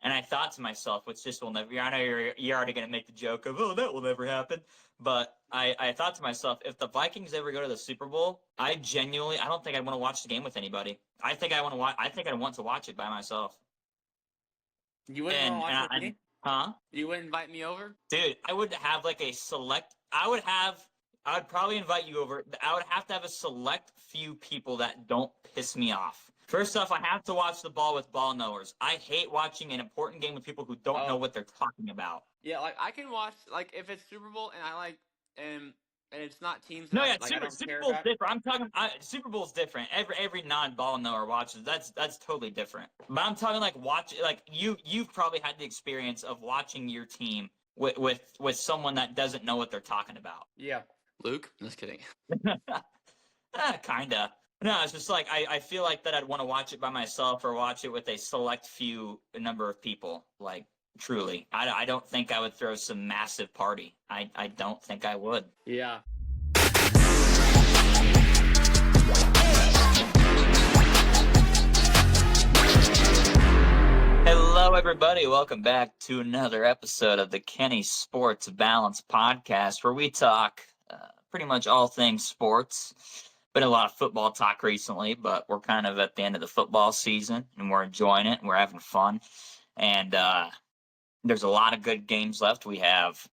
And I thought to myself, which this will never, I know you're already going to make the joke of, oh, that will never happen. But I thought to myself, if the Vikings ever go to the Super Bowl, I don't think I'd want to watch the game with anybody. I think I'd want to watch it by myself. You wouldn't want to watch it with me? Huh? You wouldn't invite me over? Dude, I would have like I would probably invite you over. I would have to have a select few people that don't piss me off. First off, I have to watch the ball with ball knowers. I hate watching an important game with people who don't know what they're talking about. Yeah, like I can watch, like if it's Super Bowl and I like and it's not teams that No, I Super care Bowl's about. different. I'm talking Super Bowl's different. Every non-ball knower watches. That's totally different. But I'm talking like you've probably had the experience of watching your team with someone that doesn't know what they're talking about. Yeah. Luke? Just kidding. Kinda. No, it's just like I feel like that I'd want to watch it by myself or watch it with a select few number of people. Like truly, I don't think I would throw some massive party. I don't think I would. Yeah. Hello, everybody. Welcome back to another episode of the Kenny Sports Balance Podcast, where we talk pretty much all things sports. Been a lot of football talk recently, but we're kind of at the end of the football season, and we're enjoying it, and we're having fun. And there's a lot of good games left. We have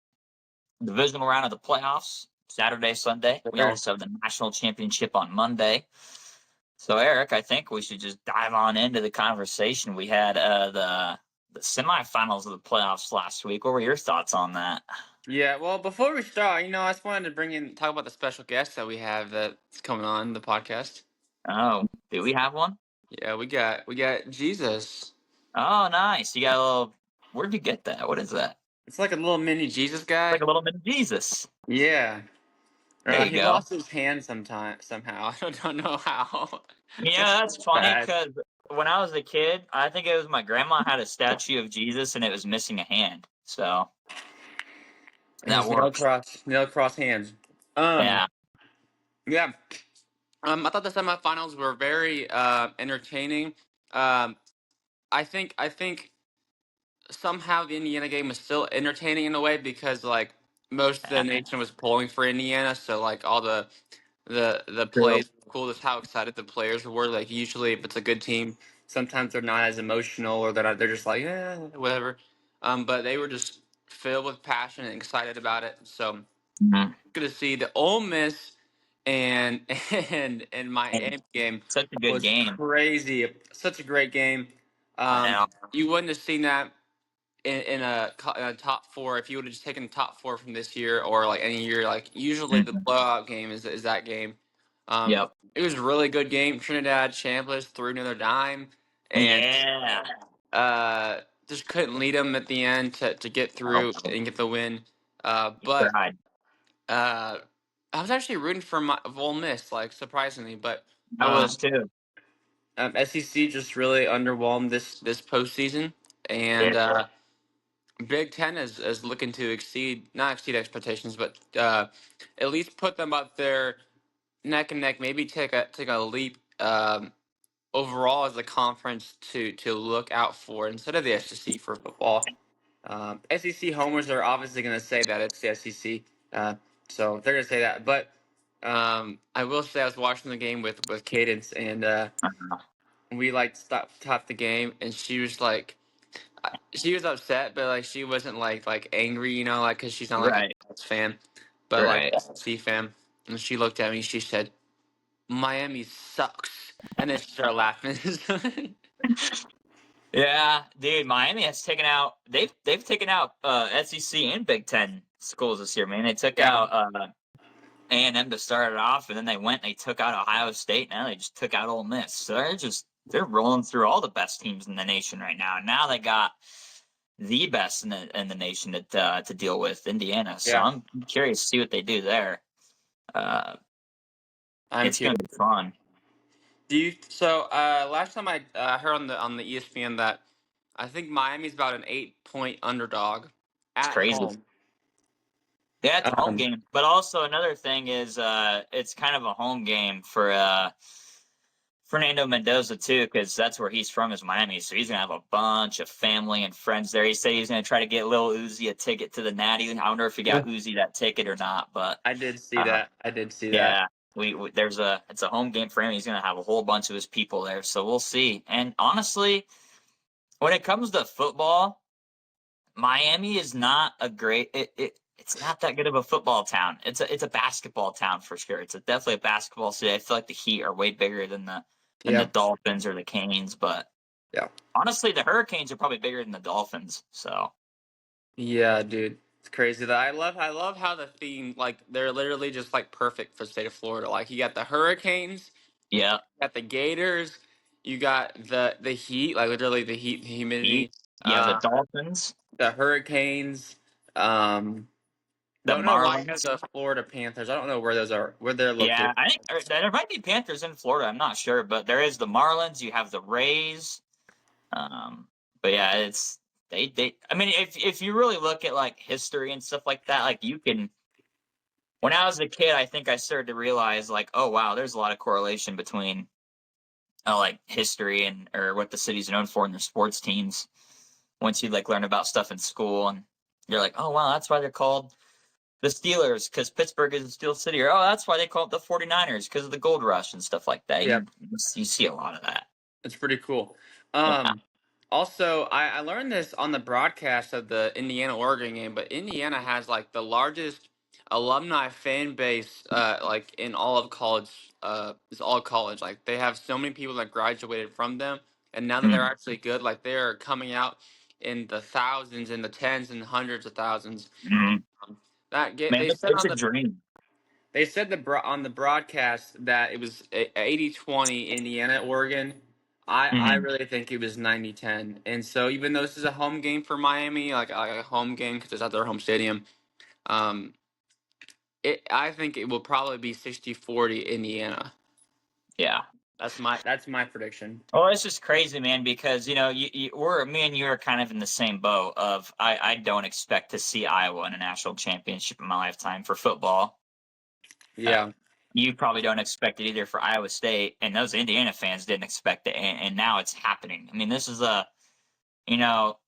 the divisional round of the playoffs, Saturday, Sunday. We also have the national championship on Monday. So, Eric, I think we should just dive on into the conversation. We had the semifinals of the playoffs last week. What were your thoughts on that? Yeah, well, before we start, I just wanted to talk about the special guest that we have that's coming on the podcast. Oh, do we have one? Yeah, we got Jesus. Oh, nice. You got a little. Where'd you get that? What is that? It's like a little mini Jesus guy. Like a little mini Jesus. Yeah. There you he go. lost his hand somehow. I don't know how. Yeah, that's funny because when I was a kid, I think it was my grandma had a statue of Jesus and it was missing a hand. So that works. Nail cross hands. Yeah. Yeah. I thought the semifinals were very entertaining. I think somehow the Indiana game was still entertaining in a way because like most of the nation was pulling for Indiana, so like all the plays were cool. Just how excited the players were. Like usually, if it's a good team, sometimes they're not as emotional or they're just like whatever. But they were just filled with passion and excited about it. So good to see the Ole Miss and Miami game. Such a good game. Crazy, such a great game. You wouldn't have seen that in a top four if you would have just taken the top four from this year or like any year. Like usually the blowout game is that game. Yep. It was a really good game. Trinidad Chambliss threw another dime, and just couldn't lead them at the end to get through and get the win. But I was actually rooting for Ole Miss, like surprisingly, but I was too. SEC just really underwhelmed this postseason, and Big Ten is looking to not exceed expectations, but at least put them up there neck and neck. Maybe take a leap overall as a conference to look out for instead of the SEC for football. SEC homers are obviously going to say that it's the SEC, so they're going to say that. But I will say I was watching the game with Cadence, and we like stopped the game, and she was like. She was upset, but like she wasn't like angry, like because she's not like a Cubs fan, but like a SEC fan. And she looked at me, she said, "Miami sucks," and then she started laughing. Yeah, dude, Miami has taken out. They've taken out SEC and Big Ten schools this year, man. They took out A&M to start it off, and then they took out Ohio State. Now they just took out Ole Miss. So they're rolling through all the best teams in the nation right now. And now they got the best in the nation to deal with, Indiana. So I'm curious to see what they do there. It's going to be fun. Last time I heard on the ESPN that I think Miami's about an 8-point underdog at home. Yeah, it's a home game. But also another thing is it's kind of a home game for Fernando Mendoza too, because that's where he's from, is Miami. So he's gonna have a bunch of family and friends there. He said he's gonna try to get Lil Uzi a ticket to the Natty. I wonder if he got Uzi that ticket or not. But I did see that. I did see that. yeah, it's a home game for him. He's gonna have a whole bunch of his people there, so we'll see. And honestly, when it comes to football, Miami is not a great. It's not that good of a football town. It's a basketball town for sure. It's definitely a basketball city. I feel like the Heat are way bigger than the Yeah. Dolphins or the Canes, but Yeah. honestly, the Hurricanes are probably bigger than the Dolphins. So Yeah, dude. It's crazy that I love how the theme, like, they're literally just like perfect for the state of Florida. Like, you got the Hurricanes, yeah, you got the Gators, you got the Heat, like literally the heat, the Heat. humidity, You have the uh Dolphins, the Hurricanes, the don't know why I have Marlins. the Florida Panthers. I don't know where they're Yeah, located. I think there might be Panthers in Florida. I'm not sure, but there is the Marlins. You have the Rays. Um, but yeah, it's they. I mean, if you really look at like history and stuff like that, like you can. When I was a kid, I think I started to realize like, oh wow, there's a lot of correlation between like history and or what the city's known for in their sports teams. Once you like learn about stuff in school, and you're like, oh wow, that's why they're called the Steelers because Pittsburgh is a steel city, or oh, that's why they call it the 49ers because of the gold rush and stuff like that. Yeah, You see a lot of that. it's pretty cool. Yeah. Also, I learned this on the broadcast of the Indiana Oregon game, but Indiana has like the largest alumni fan base, like in all of college. It's all college. Like they have so many people that graduated from them, and now that they're Mm-hmm. actually good, like they're coming out in the thousands, in the tens, and hundreds of thousands. Mm-hmm. That get Man, they said it's on a the dream. on the broadcast that it was 80-20 Indiana Oregon. I Mm-hmm. really think it was 90-10. And so even though this is a home game for Miami, like a home game because it's at their home stadium, um, I think it will probably be 60-40 Indiana. Yeah. That's my prediction. Well, it's just crazy, man, because me and you are kind of in the same boat of I don't expect to see Iowa in a national championship in my lifetime for football. Uh, Yeah. you probably don't expect it either for Iowa State, and those Indiana fans didn't expect it, and now it's happening. I mean, this is you know,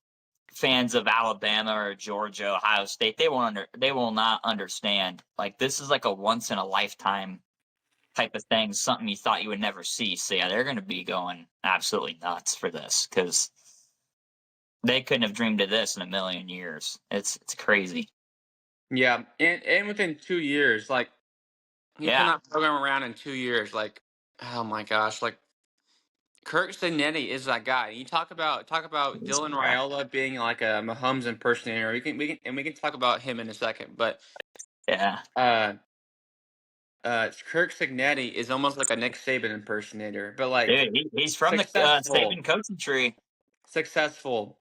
fans of Alabama or Georgia, Ohio State, they will not understand. Like this is like a once in a lifetime type of thing, something you thought you would never see. So yeah, they're going to be going absolutely nuts for this because they couldn't have dreamed of this in a million years. It's crazy. Yeah. And within 2 years, like you turn Yeah, that program around in 2 years, like oh my gosh, like Curt Cignetti is that guy. You talk about Dylan yeah, Raiola being like a Mahomes impersonator. We can talk about him in a second. But yeah. uh Curt Cignetti is almost like a Nick Saban impersonator, but like Dude, he's from the successful, Saban coaching tree. successful.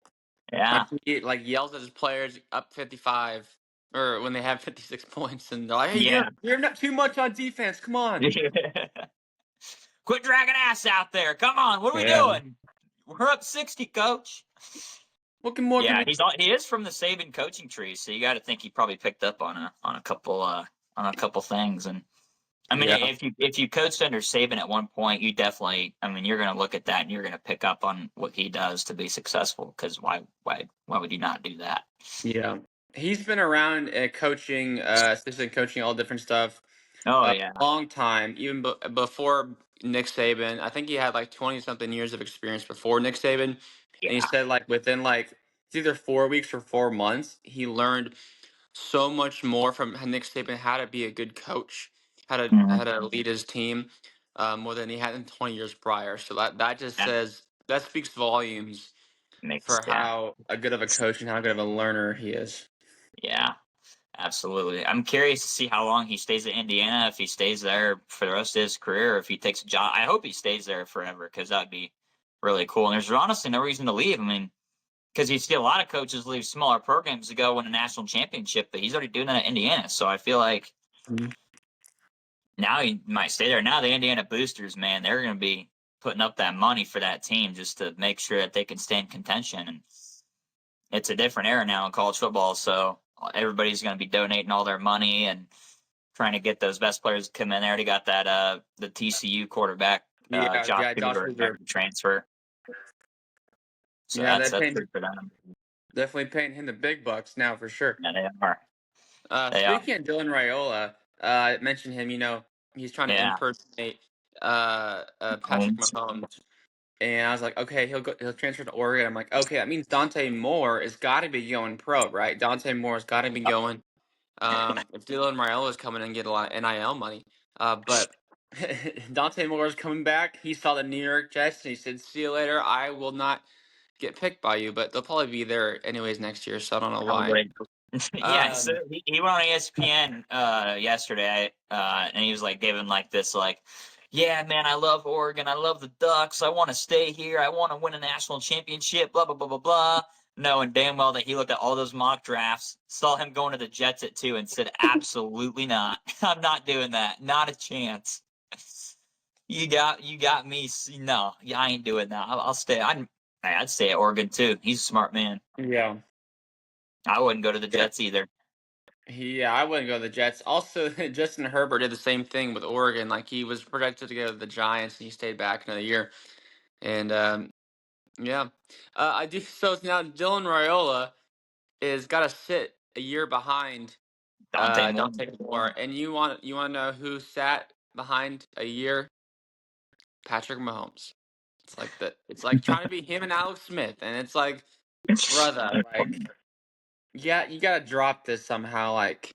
Like Yeah, he like yells at his players up 55 or when they have 56 points and they're like, "Hey, yeah. you're not too much on defense. Come on." Quit dragging ass out there. Come on, what are we Yeah. doing? We're up 60, coach. What can more can Yeah, we he is from the Saban coaching tree, so you got to think he probably picked up on a couple things. And I mean, Yeah. if you coached under Saban at one point, you definitely, I mean, you're going to look at that and you're going to pick up on what he does to be successful. Because why would you not do that? Yeah. He's been around coaching, assistant coaching, all different stuff. Oh yeah, Long time, even before Nick Saban. I think he had like 20 something years of experience before Nick Saban. And he yeah, said like within like it's either 4 weeks or 4 months, he learned so much more from Nick Saban how to be a good coach, how mhm, to lead his team, more than he had in 20 years prior. So that just yeah. says that speaks volumes for Yeah, how a good of a coach and how good of a learner he is. yeah. Absolutely. I'm curious to see how long he stays at Indiana, if he stays there for the rest of his career, if he takes a job. I hope he stays there forever because that'd be really cool. And there's honestly no reason to leave. I mean, because you see a lot of coaches leave smaller programs to go win a national championship, but he's already doing that at Indiana. So I feel like Mhm. now he might stay there. Now the Indiana Boosters, man, they're going to be putting up that money for that team just to make sure that they can stay in contention. And it's a different era now in college football. So everybody's going to be donating all their money and trying to get those best players to come in. They already got that the TCU quarterback Josh Josh Hoover Hoover. transfer. So Yeah, that's they're good for them. definitely paying him the big bucks now for sure. Yeah, they are. They are. Speaking of Dylan Raiola, I mentioned him. He's trying to Yeah. impersonate Patrick Mahomes. Mahomes, and I was like, okay, he'll transfer to Oregon. I'm like, okay, that means Dante Moore has got to be going pro, right? Dante Moore has got to be going. If Dylan Raiola is coming and get a lot of NIL money, but Dante Moore is coming back. He saw the New York Jets and he said, "See you later. I will not get picked by you," but they'll probably be there anyways next year, so I don't know why. Probably. Yeah, so Um, he went on ESPN yesterday, and he was like giving like this yeah, man, I love Oregon, I love the Ducks, I want to stay here, I want to win a national championship, blah blah blah blah blah. Knowing damn well that he looked at all those mock drafts, saw him going to the Jets at 2, and said, "Absolutely not, I'm not doing that, not a chance." You got me. No, yeah, I ain't doing that. I'll stay. I'd stay at Oregon too. He's a smart man. yeah. I wouldn't go to the Yeah. Jets either. Yeah, I wouldn't go to the Jets. Also, Justin Herbert did the same thing with Oregon. Like he was projected to go to the Giants, and he stayed back another year. And yeah, I do. So now Dylan Raiola is got to sit a year behind Dante Moore. Dante Moore. And you want to know who sat behind a year? Patrick Mahomes. It's like trying to be him and Alex Smith, and it's like, brother, like, yeah, you gotta drop this somehow. Like,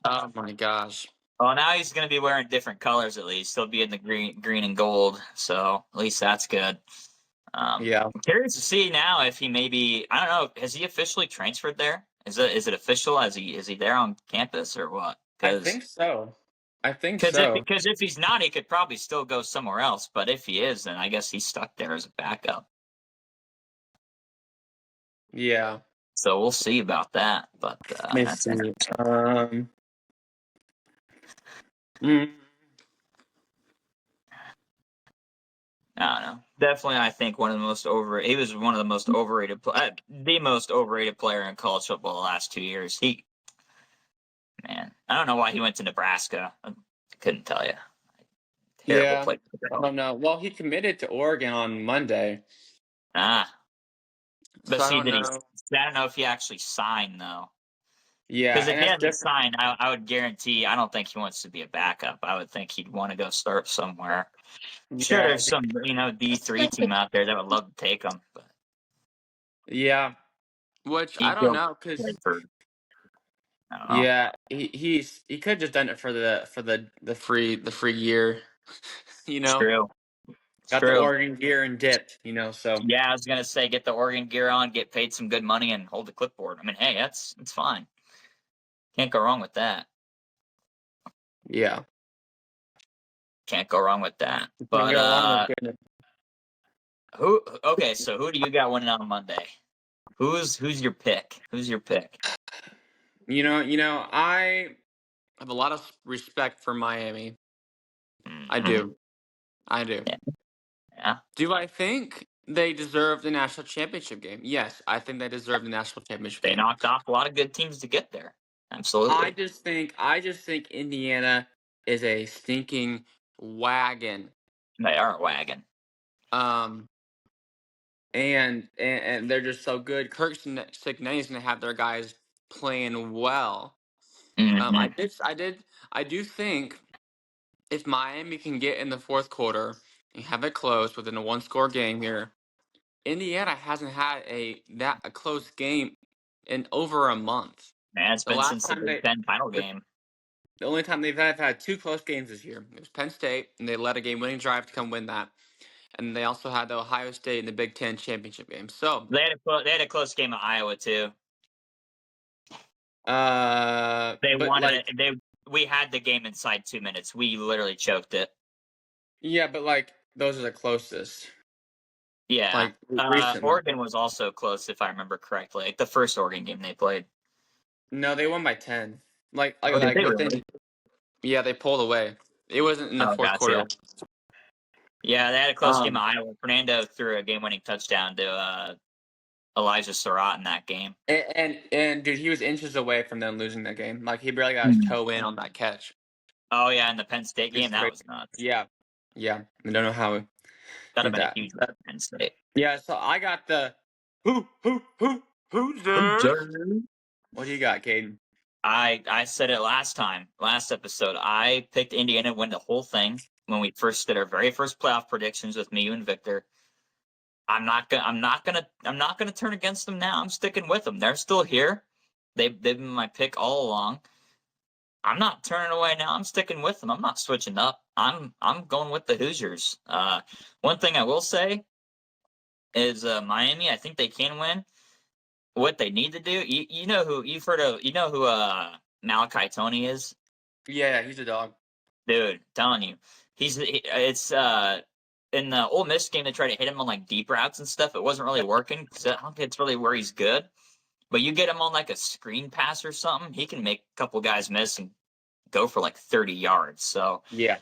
oh my gosh. Well, now he's going to be wearing different colors. At least he'll be in the green and gold. So at least that's good. Yeah, I'm curious to see now if he maybe, I don't know, has he officially transferred there? Is it official? Is he there on campus or what? I think so. I think Because if so. because if he's not, he could probably still go somewhere else. But if he is, then I guess he's stuck there as a backup. Yeah. So we'll see about that. But Let me that's see. interesting. Mm, I don't know. Definitely, I think one of the most over. He was one of the most overrated, the most overrated player in college football the last 2 years. Man, I don't know why he went to Nebraska. I couldn't tell you. Terrible yeah. play. I don't know. Well, he committed to Oregon on Monday, Ah, but so I see, don't know. I don't know if he actually signed though. Yeah, Because if and he that's hasn't different. signed, I would guarantee. I don't think he wants to be a backup. I would think he'd want to go start somewhere. Sure, Yeah, there's some D3 team out there that would love to take him, but yeah. Which I he'd don't go know, play cause for. I don't know. yeah, he could have just done it for the free year, you It's know. true. It's Got the true. Oregon gear and dipped, So Yeah, I was gonna say get the Oregon gear on, get paid some good money, and hold the clipboard. I mean, hey, it's fine. Can't go wrong with that. yeah, Can't go wrong with that. can't But go wrong with it. who? Okay, so who do you got winning on Monday? Who's your pick? Who's your pick? I have a lot of respect for Miami. I Mhm. do. I do. Yeah, yeah. Do I think they deserve the national championship game? Yes, I think they deserve the national championship They game. knocked off a lot of good teams to get there. I Absolutely, just think Indiana is a stinking wagon. they are a wagon. Um, and they're just so good. Curt Cignetti is going to have their guys playing well. Hmm. I do think if Miami can get in the fourth quarter and have it close within a one-score game here, Indiana hasn't had a close game in over a month. Man, it's The been last since the time Big Ten title the, game. the only time they've had two close games this year, it was Penn State, and they led a game-winning drive to come win that. And they also had the Ohio State in the Big Ten championship game. So, They had a close game at Iowa too. They but won it. like, We had the game inside 2 minutes. We literally choked it. yeah, but like those are the closest. Yeah. Like recently. Oregon was also close, if I remember correctly. Like the first Oregon game they played. No, they won by 10. Oh, did they Within. really? Yeah, they pulled away. It wasn't in the Oh, fourth gotcha. quarter. Yeah, they had a close game at Um, Iowa. Fernando threw a game-winning touchdown to Elijah Surratt in that game. and dude, he was inches away from them losing that game. Like he barely got his toe in on that catch. Oh yeah, in the Penn State It's game, that crazy. was nuts. Yeah. Yeah, I don't know how we That'd have did been a that. huge win for Penn State. Yeah, so I got the who's there? What do you got, Caden? I said it last episode. I picked Indiana to win the whole thing when we first did our very first playoff predictions with me, you, and Victor. I'm not gonna turn against them now. I'm sticking with them. They're still here. They've been my pick all along. I'm not turning away now. I'm sticking with them. I'm not switching up. I'm going with the Hoosiers. One thing I will say is Miami. I think they can win. What they need to do, you know who you've heard of, you know who Malachi Tony is, Yeah, he's a dog. dude. Telling you, it's in the Ole Miss game they tried to hit him on like deep routes and stuff. It wasn't really working. So I don't think it's really where he's good. But you get him on like a screen pass or something, he can make a couple guys miss and go for like 30 yards. So Yeah,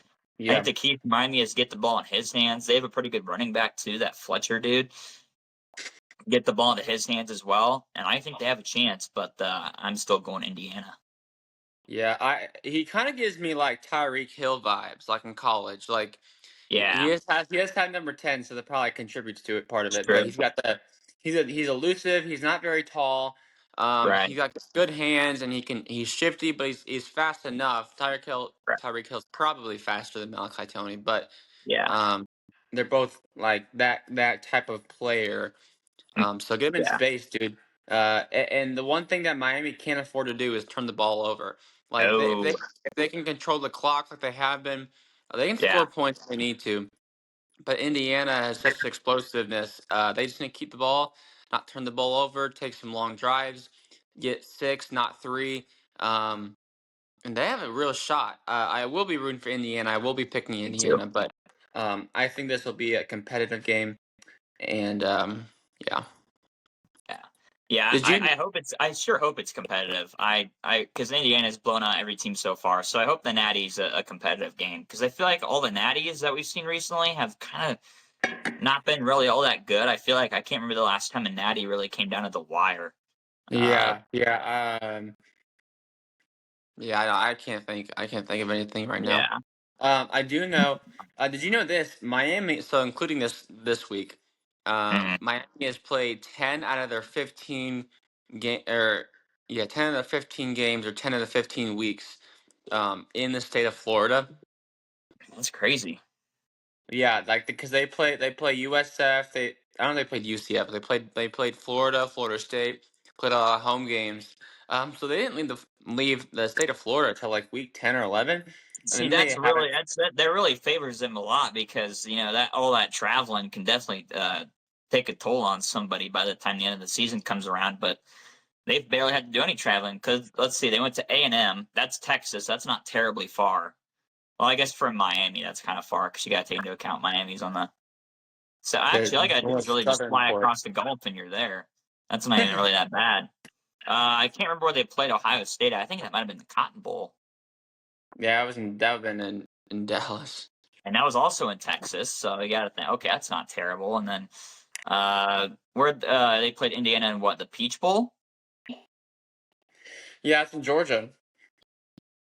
I think yeah, the key for Miami is get the ball in his hands. They have a pretty good running back too, that Fletcher dude. Get the ball into his hands as well, and I think they have a chance. But I'm still going Indiana. yeah. He kind of gives me like Tyreek Hill vibes, like in college. Like Yeah, he has had number 10, so that probably contributes to it part of it's it. But true. he's got the he's elusive. He's not very tall. Right, He's got good hands, and he's shifty, but he's fast enough. right. Tyreek Hill's probably faster than Malachi Tony, but Yeah, um, they're both like that type of player. mm, So get him in yeah. space, dude. And the one thing that Miami can't afford to do is turn the ball over. Like Oh, if they can control the clock like they have been, they can yeah. score points if they need to. But Indiana has such explosiveness. They just need to keep the ball, not turn the ball over, take some long drives, get 6, not 3. Um, and they have a real shot. I will be rooting for Indiana. I will be picking Me too. Indiana, but I think this will be a competitive game. And yeah. Yeah. Yeah, Did you? I hope I sure hope it's competitive. Because Indiana's blown out every team so far, so I hope the Natty's a competitive game. Because I feel like all the Natties that we've seen recently have kind of not been really all that good. I feel like I can't remember the last time a Natty really came down to the wire. Uh, Yeah, yeah, yeah. I can't think of anything right now. yeah. I do know. Did you know this? Miami. So including this week, Mhm. Miami has played 10 out of their 15 game or yeah, 10 of the 15 games or 10 of the 15 weeks in the state of Florida. That's crazy. Yeah, like because they play USF. I don't know if they played UCF. But they played Florida, Florida State. Played a lot of home games. So they didn't leave the state of Florida till like week 10 or 11, and See, then they that's haven't. really that really favors them a lot because that all that traveling can definitely take a toll on somebody by the time the end of the season comes around. But they've barely had to do any traveling because let's see, they went to A&M. That's Texas. That's not terribly far. Well, I guess from Miami, that's kind of far because you got to take into account Miami's on the. So actually, all I got to do More is really just southern fly part. across the Gulf and you're there. That's not even really that bad. I can't remember where they played Ohio State. I think that might have been the Cotton Bowl, Yeah, I was in that would been in Dallas. and that was also in Texas. So you got to think, okay, that's not terrible. And then where they played Indiana in what, the Peach Bowl? Yeah, it's in Georgia.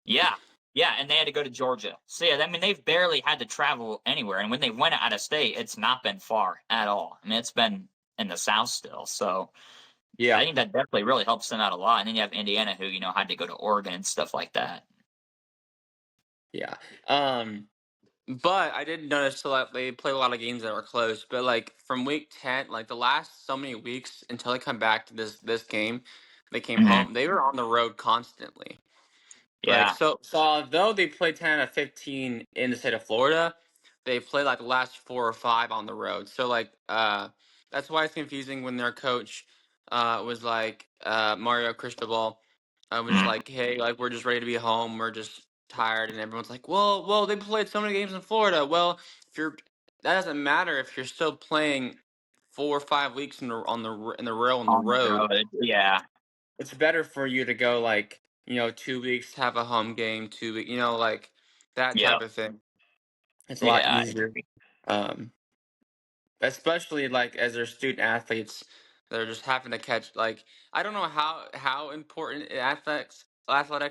Yeah. Yeah, and they had to go to Georgia. So yeah, I mean they've barely had to travel anywhere. And when they went out of state, it's not been far at all. I mean, it's been in the South still. So I Yeah, think that definitely really helps them out a lot. And then you have Indiana who, had to go to Oregon and stuff like that. yeah. But I did notice that they played a lot of games that were close. But like from week 10, like the last so many weeks until they come back to this game, they came Hmm. home. They were on the road constantly. Like Yeah. so although they played 10 out of 15 in the state of Florida, they played like the last 4 or 5 on the road. So like that's why it's confusing when their coach was like Mario Cristobal was just Mhm. like, hey, like we're just ready to be home. We're just tired, and everyone's like, well, they played so many games in Florida. Well, if you're that doesn't matter if you're still playing 4 or 5 weeks in the row on the On the road. road. Yeah. It's better for you to go like 2 weeks, have a home game, 2 week, like that Yeah. type of thing. It's a lot Yeah. easier, um, especially like as they're student athletes, they're just having to catch. Like I don't know how important athletics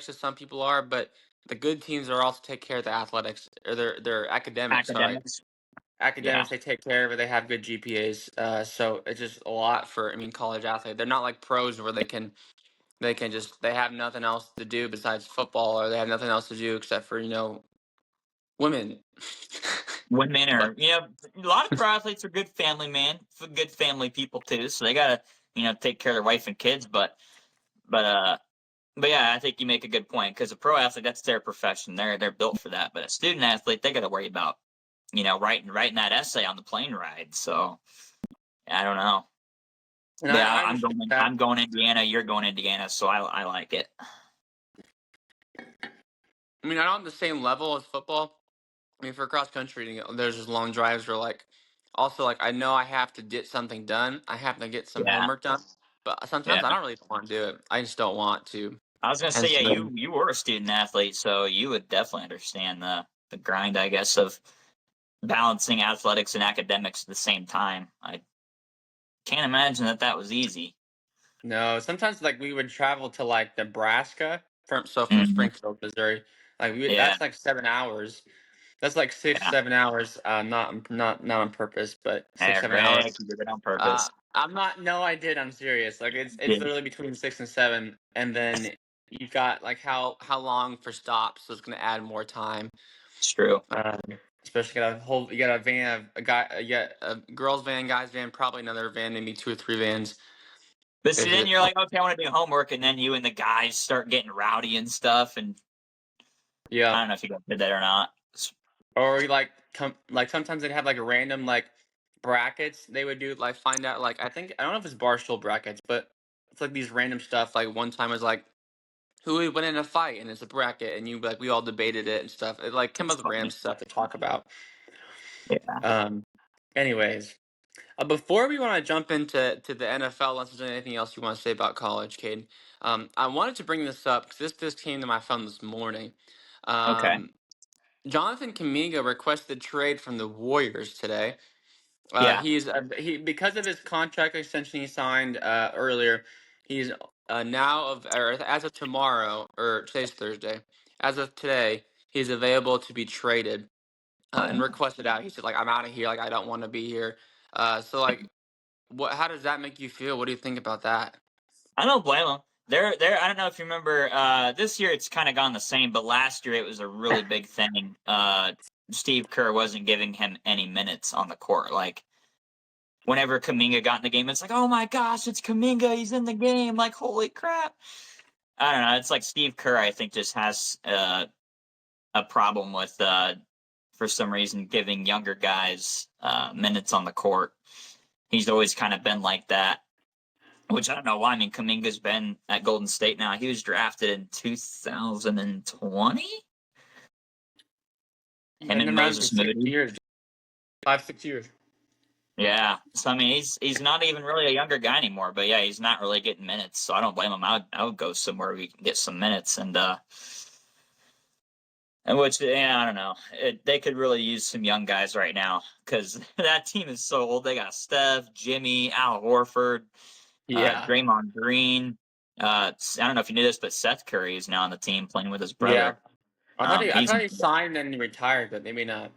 to some people are, but the good teams are also take care of the athletics or their academics. Sorry, Academics. Yeah. academics, they take care of it. They have good GPAs. So it's just a lot for, I mean, college athlete. They're not like pros where they can just, they have nothing else to do besides football, or they have nothing else to do except for, women. Women But are, a lot of pro athletes are good family good family people too. So they gotta, take care of their wife and kids. But but yeah, I think you make a good point because a pro athlete, that's their profession. They're built for that. But a student athlete, they got to worry about, writing that essay on the plane ride. So I don't know. and But yeah, I I'm understand going. that. I'm going Indiana. You're going Indiana. So I like it. I mean, not on the same level as football. I mean, for cross country, there's just long drives where, like, also, like, I know I have to get something done. I have to get some Yeah, homework done. But sometimes yeah. I don't really want to do it. I just don't want to. I was gonna And say, yeah, so, you were a student athlete, so you would definitely understand the grind, I guess, of balancing athletics and academics at the same time. I can't imagine that was easy. no, sometimes, like, we would travel to, like, Nebraska from Mhm. Springfield, Missouri. Like, Yeah, that's like 7 hours. That's like six, yeah. 7 hours. Not on purpose, but six, Hey, 7 hours. Rick, you did it on purpose. I'm not. No, I did. I'm serious. Like, it's Yeah, literally between 6 and 7, and then you've got like how long for stops, so it's gonna add more time. it's true. Um, Especially you got a van, a guy, you got a girls van, guys van, probably another van, maybe 2 or 3 vans. But see, If then it, you're like, okay, I want to do homework, and then you and the guys start getting rowdy and stuff, and I yeah. don't know if you guys did that or not. Or you like sometimes they'd have like random like brackets they would do, like find out, like, I don't know if it's Barstool brackets, but it's like these random stuff. Like one time it was like who would win in a fight, and it's a bracket, and we all debated it and stuff. It like came It's up with random funny. stuff to talk about. Yeah. Um, Anyways, before we want to jump into the NFL, unless there's anything else you want to say about college, Cade, I wanted to bring this up because this came to my phone this morning. Okay. Um, Jonathan Kaminga requested trade from the Warriors today. Yeah. He because of his contract extension he signed earlier. He's or as of tomorrow, or today's Thursday. As of today, he's available to be traded and Oh. requested out. He said, like, I'm out of here. Like, I don't want to be here. So like, what? How does that make you feel? What do you think about that? I don't blame them. They're. I don't know if you remember. This year it's kind of gone the same, but last year it was a really big thing. Steve Kerr wasn't giving him any minutes on the court. Like whenever Kaminga got in the game, it's like, oh my gosh, it's Kaminga. He's in the game. Like holy crap. I don't know. It's like Steve Kerr. I think just has a problem with for some reason giving younger guys minutes on the court. He's always kind of been like that. Which I don't know why. I mean, Kaminga's been at Golden State now. He was drafted in 2020. Him Been and around for Moses six Moody. years, 5, 6 years. Yeah. So I mean, he's not even really a younger guy anymore. But yeah, he's not really getting minutes. So I don't blame him. I would go somewhere we can get some minutes and which yeah, I don't know. They could really use some young guys right now because that team is so old. They got Steph, Jimmy, Al Horford, Yeah, Draymond Green. I don't know if you knew this, but Seth Curry is now on the team playing with his yeah. brother. I He's thought he signed and he retired, but maybe not.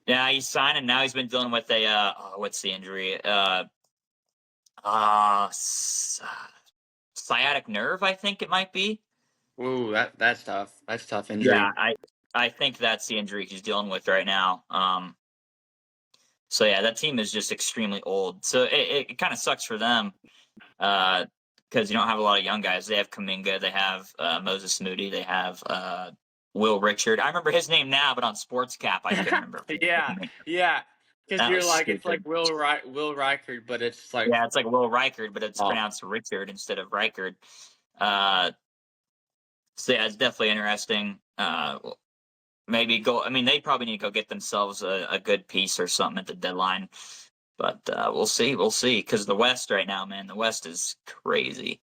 yeah, he's signed and now he's been dealing with a what's the injury? Uh, sciatic nerve, I think it might be. Ooh, that's tough. That's a tough Yeah, injury. I think that's the injury he's dealing with right now. So yeah, that team is just extremely old. So it kind of sucks for them. Because you don't have a lot of young guys. They have Kaminga, they have Moses Moody, they have Will Richard. I remember his name now, but on Sports Cap, I couldn't remember. Yeah, yeah. Because That you're was like, it's stupid. like Will Reichard, but it's like, Yeah, it's like Will Reichard, but it's oh, pronounced Richard instead of Reichard. Uh, so yeah, it's definitely interesting. Maybe go. I mean, they probably need to go get themselves a good piece or something at the deadline. But we'll see. We'll see. Because the West right now, man, the West is crazy.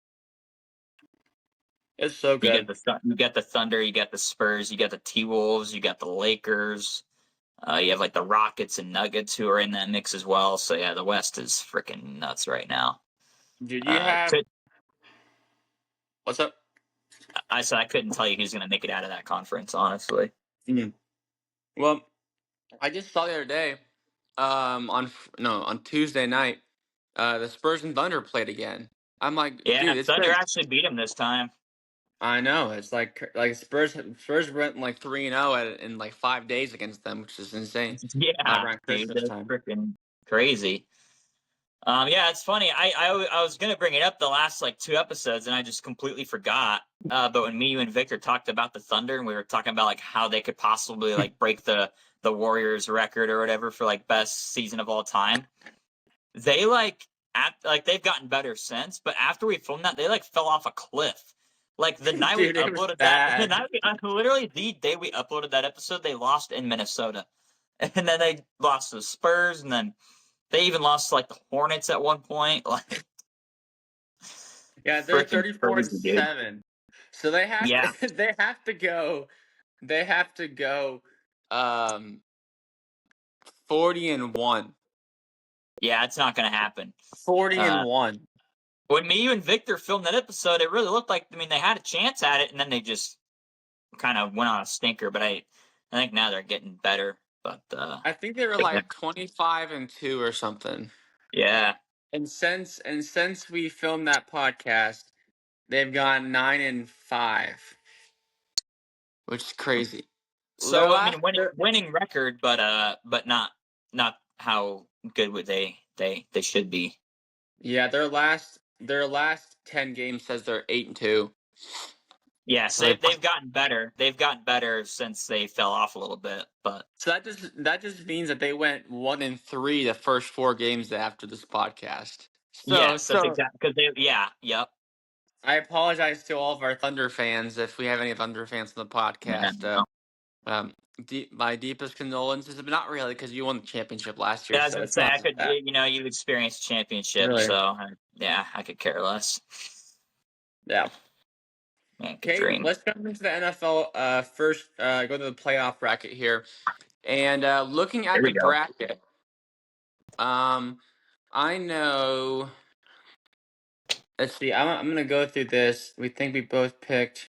it's so good. You got the Thunder, you got the Spurs, you got the T Wolves, you got the Lakers. You have like the Rockets and Nuggets who are in that mix as well. So yeah, the West is freaking nuts right now. Dude, you Uh, have to, what's up? I couldn't tell you who's going to make it out of that conference, honestly. Well, I just saw the other day, on Tuesday night, the Spurs and Thunder played again. I'm like, Yeah, dude, it's Thunder been. actually beat him this time. I know it's like Spurs went like 3-0 in like 5 days against them, which is insane. Yeah, Around dude, Christmas that's time. freaking crazy. Yeah, it's funny. I was gonna bring it up the last like 2 episodes, and I just completely forgot. But when me, you, and Victor talked about the Thunder, and we were talking about like how they could possibly like break the Warriors record or whatever for like best season of all time, they like they've gotten better since. But after we filmed that, they like fell off a cliff. Like the night we Dude, it was uploaded that, bad. literally the day we uploaded that episode, they lost in Minnesota, and then they lost to the Spurs, and then they even lost to, like, the Hornets at one point. Like, Yeah, they're freaking 34 and crazy, dude. 7. So they have Yeah, to they have to go they have to go um 40 and 1. yeah, it's not gonna happen. 40 Uh, and 1. when me, you, and Victor filmed that episode, it really looked like, I mean, they had a chance at it, and then they just kind of went on a stinker. But I think now they're getting better. But I think they were yeah, like 25 and 2 or something. yeah. And since we filmed that podcast, they've gone 9 and 5, which is crazy. Their So I last mean, their, winning record, but not how good would they should be. yeah, their last 10 games says they're 8 and 2. Yeah, So so they they've gotten better. They've gotten better since they fell off a little bit, but So that just means that they went 1 and 3 the first 4 games after this podcast. So yes, that's so exactly because yep. I apologize to all of our Thunder fans if we have any Thunder fans on the Yeah, podcast. no. My deepest condolences, but not really because you won the championship last year, Yeah, I was so gonna it's say not I that could, bad. you experienced championship, Really? so yeah, I could care less. Yeah. Man, could Okay, dream. let's jump into the NFL. First, go to the playoff bracket here, and looking Here at the we go. bracket, I know. Let's see. I'm gonna go through this. We think we both picked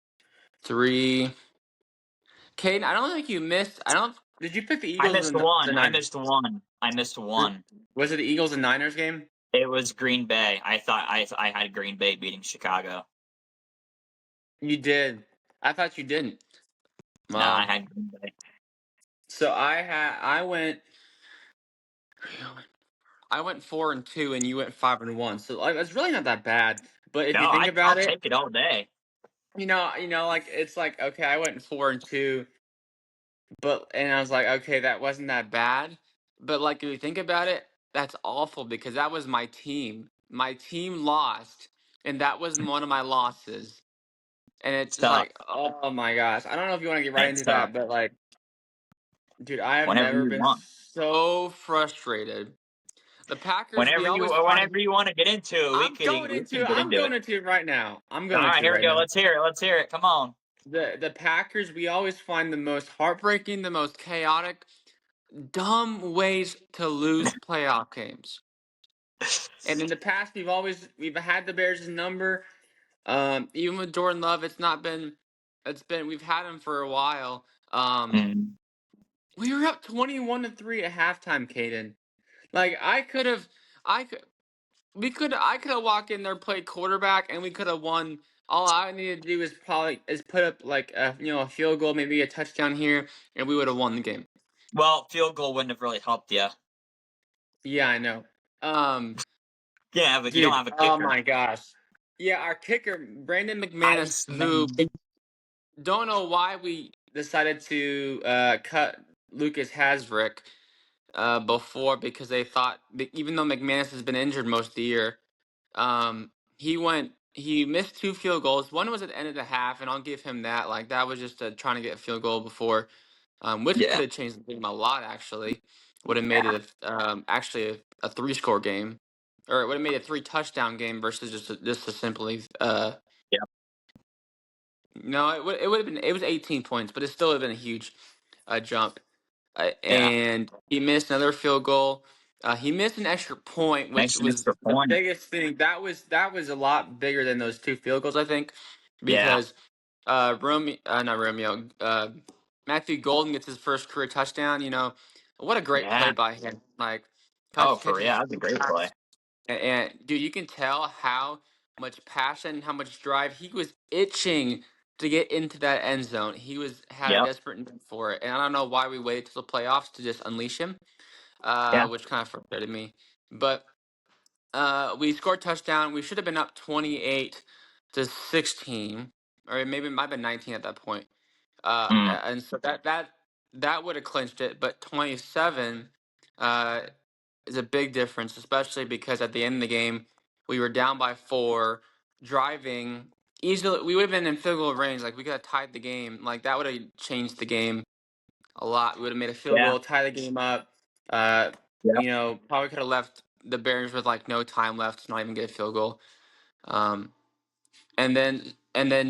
3. Caden, I don't think you missed. I don't. Did you pick the I Eagles missed and the one. I Niners? missed one. I missed one. Was it the Eagles and Niners game? It was Green Bay. I thought I had Green Bay beating Chicago. You did. I thought you didn't. No, I Wow. had Green Bay. So I went 4 and 2, and you went 5 and 1. So like, it's really not that bad. But if No, you think I'll about it, take it all day. like it's like okay, I went 4 and 2, and I was like, okay, that wasn't that bad. But like if you think about it, that's awful because that was my team. My team lost, and that was one of my losses. And it's It's just tough. like, oh my gosh. I don't know if you want to get right It's into tough. that, but like, dude, I have Whenever never you been want. so frustrated. The Packers, we always find. Whenever you want to get into it, I'm going we into can it. get I'm into going it. into it right now. I'm All going right, into it here we right go. now. Let's hear it. Let's hear it. Come on. The Packers, we always find the most heartbreaking, the most chaotic, dumb ways to lose playoff games. And in the past, we've had the Bears' number. Even with Jordan Love, we've had him for a while. Mm. We were up 21-3 at halftime, Caden. Like I could, I could have walked in there, played quarterback, and we could have won. All I needed to do is put up like a field goal, maybe a touchdown here, and we would have won the game. Well, field goal wouldn't have really helped you. Yeah, I know. Yeah, but you don't Dude, have a oh kicker. my gosh. Yeah, our kicker, Brandon McManus, who Iceman. don't know why we decided to cut Lucas Hasrick before because they thought even though McManus has been injured most of the year, um, he missed 2 field goals. One was at the end of the half, and I'll give him that. Like that was just trying to get a field goal before, which could Yeah. have changed the game a lot. Actually, would have made Yeah. it actually a 3-score game, or it would have made a 3-touchdown game versus just a simply Yeah. no, it would have been it was 18 points, but it still would have been a huge jump. Yeah. And he missed another field goal. He missed an extra point, which Makes an was extra the point. biggest thing. That was a lot bigger than those 2 field goals, I think, Yeah. because Not Romeo. Matthew Golden gets his first career touchdown. What a great play Yeah. by him! Like, Oh, catches yeah, his that's a great play. and dude, you can tell how much passion, how much drive he was itching to get into that end zone. He had a Yep. desperate need for it, and I don't know why we waited till the playoffs to just unleash him, Yeah. which kind of frustrated me. But we scored touchdown. We should have been up 28-16, or maybe it might have been 19 at that point. Mm. And so that would have clinched it. But 27 uh, is a big difference, especially because at the end of the game we were down by 4, driving easily. We would have been in field goal range. Like, we could have tied the game. Like, that would have changed the game a lot. We would have made a field Yeah. goal, tie the game up. Uh, Yep. Probably could have left the Bears with like no time left to not even get a field goal. Um, and then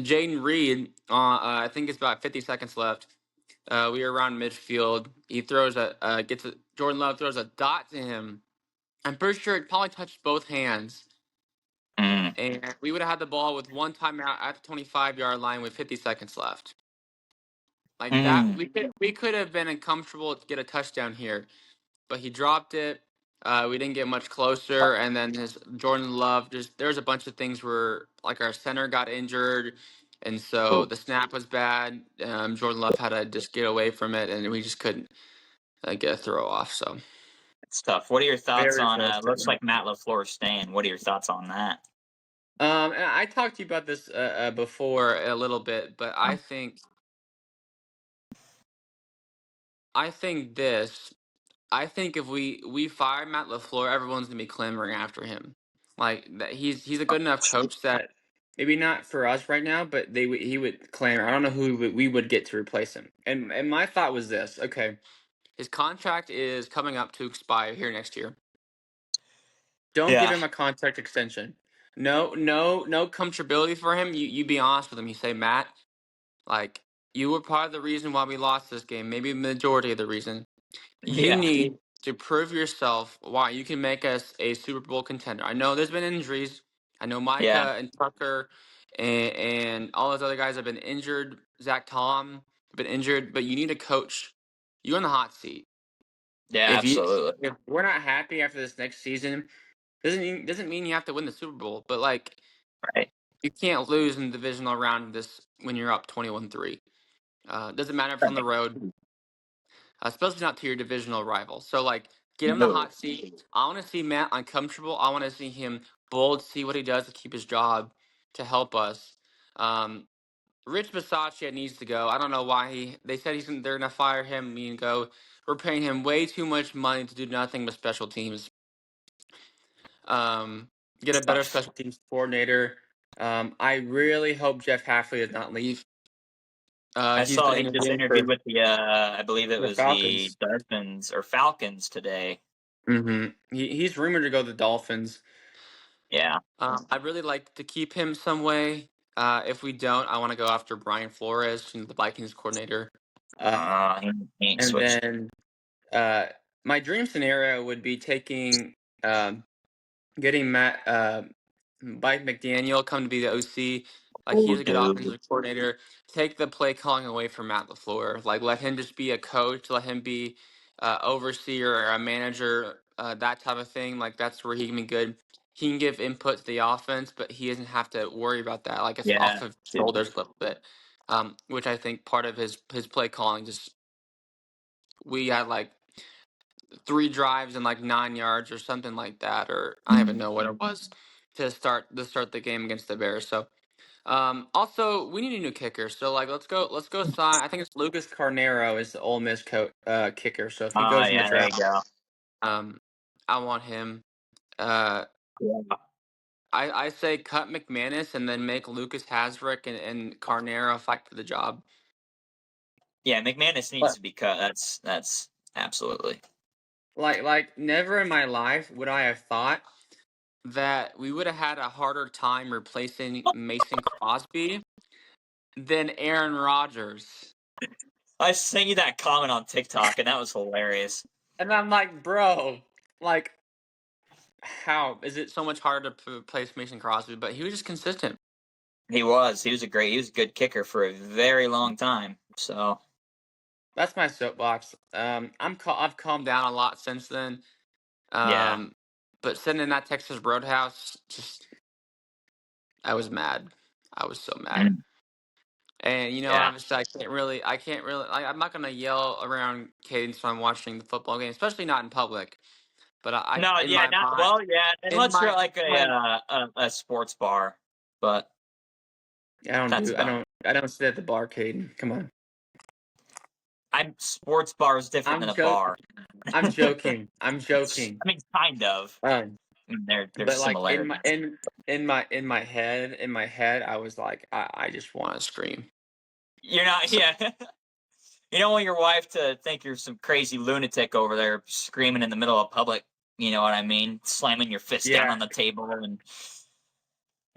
Jaden Reed, I think it's about 50 seconds left. We were around midfield. He throws Jordan Love throws a dot to him. I'm pretty sure it probably touched both hands, Mm. and we would have had the ball with one timeout at the 25-yard line with 50 seconds left. Like that, Mm. we could have been uncomfortable to get a touchdown here, but he dropped it. We didn't get much closer, and then his Jordan Love, just there's a bunch of things where like our center got injured, and so Ooh, the snap was bad. Jordan Love had to just get away from it, and we just couldn't get a throw off. So it's tough. What are your thoughts very on? Looks frustrating. like Matt LaFleur staying. What are your thoughts on that? And I talked to you about this before a little bit, but I think this. I think if we fire Matt LaFleur, everyone's gonna be clamoring after him. Like that, he's a good enough coach that maybe not for us right now, but he would clamor. I don't know who we would get to replace him. And my thought was this: okay, his contract is coming up to expire here next year. Don't give Yeah. him a contract extension. No comfortability for him. You be honest with him. You say, Matt, like, you were part of the reason why we lost this game, maybe majority of the reason. You Yeah. need to prove yourself why you can make us a Super Bowl contender. I know there's been injuries. I know Yeah. Micah and Tucker and all those other guys have been injured. Zach Tom have been injured, but you need a coach. You're in the hot seat. Yeah. If you Absolutely. if we're not happy after this next season, doesn't mean you have to win the Super Bowl. But like, Right. you can't lose in the divisional round this when you're up 21-3. Doesn't matter if it's on the Right. road, especially not to your divisional rival. So, like, get him the No. hot seat. I want to see Matt uncomfortable. I want to see him bold, see what he does to keep his job, to help us. Um, Rich Bisaccia needs to go. I don't know why they said they're gonna fire him. Me and go. We're paying him way too much money to do nothing but special teams. Um, get a better Tough. special teams coordinator. I really hope Jeff Hafley does not leave. I He's saw been he just interviewing interviewed for with I believe it the was the Falcons. Dolphins or Falcons today. He's rumored to go to the Dolphins. Yeah. I'd really like to keep him some way. If we don't, I want to go after Brian Flores, the Vikings coordinator. He ain't And switched. then uh, my dream scenario would be getting Mike McDaniel come to be the OC. Like, Oh, he's a good dude. offensive coordinator. Take the play calling away from Matt LaFleur. Like, let him just be a coach. Let him be overseer or a manager. That type of thing. Like, that's where he can be good. He can give input to the offense, but he doesn't have to worry about that. Like, it's Yeah. off of his Dude. shoulders a little bit. Which I think part of his play calling just we had like 3 drives and like 9 yards or something like that, or I don't even know what it was to start the game against the Bears. So also we need a new kicker. So like let's go sign. I think it's Lucas Carnero is the Ole Miss kicker. So if he goes in the Yeah, there you draft, go. um, I want him. Uh, Yeah. I say cut McManus and then make Lucas Hasrick and Carnero fight for the job. Yeah, McManus needs But to be cut. That's absolutely. like never in my life would I have thought that we would have had a harder time replacing Mason Crosby than Aaron Rodgers. I sent you that comment on TikTok, and that was hilarious. And I'm like, bro, like, how is it so much harder to replace Mason Crosby? But he was just consistent. He was a good kicker for a very long time. So That's my soapbox. I've calmed down a lot since then. yeah. But sitting in that Texas Roadhouse, I was mad. I was so mad. Mm. And Yeah. obviously, I can't really. I'm not gonna yell around Cadence when I'm watching the football game, especially not in public. But No, in yeah, my not mind, well, yeah, in unless you're my at like mind, a sports bar, but that's about it. I don't sit at the bar, Caden. Come on. I'm sports bar is different I'm than a joking. bar. I'm joking. I'm I joking. mean, kind of. Um, I mean, there's but like similarities. in my head, I was like, I just want to scream. You're not, So yeah. You don't want your wife to think you're some crazy lunatic over there screaming in the middle of public. You know what I mean? Slamming your fist down yeah, on the table, and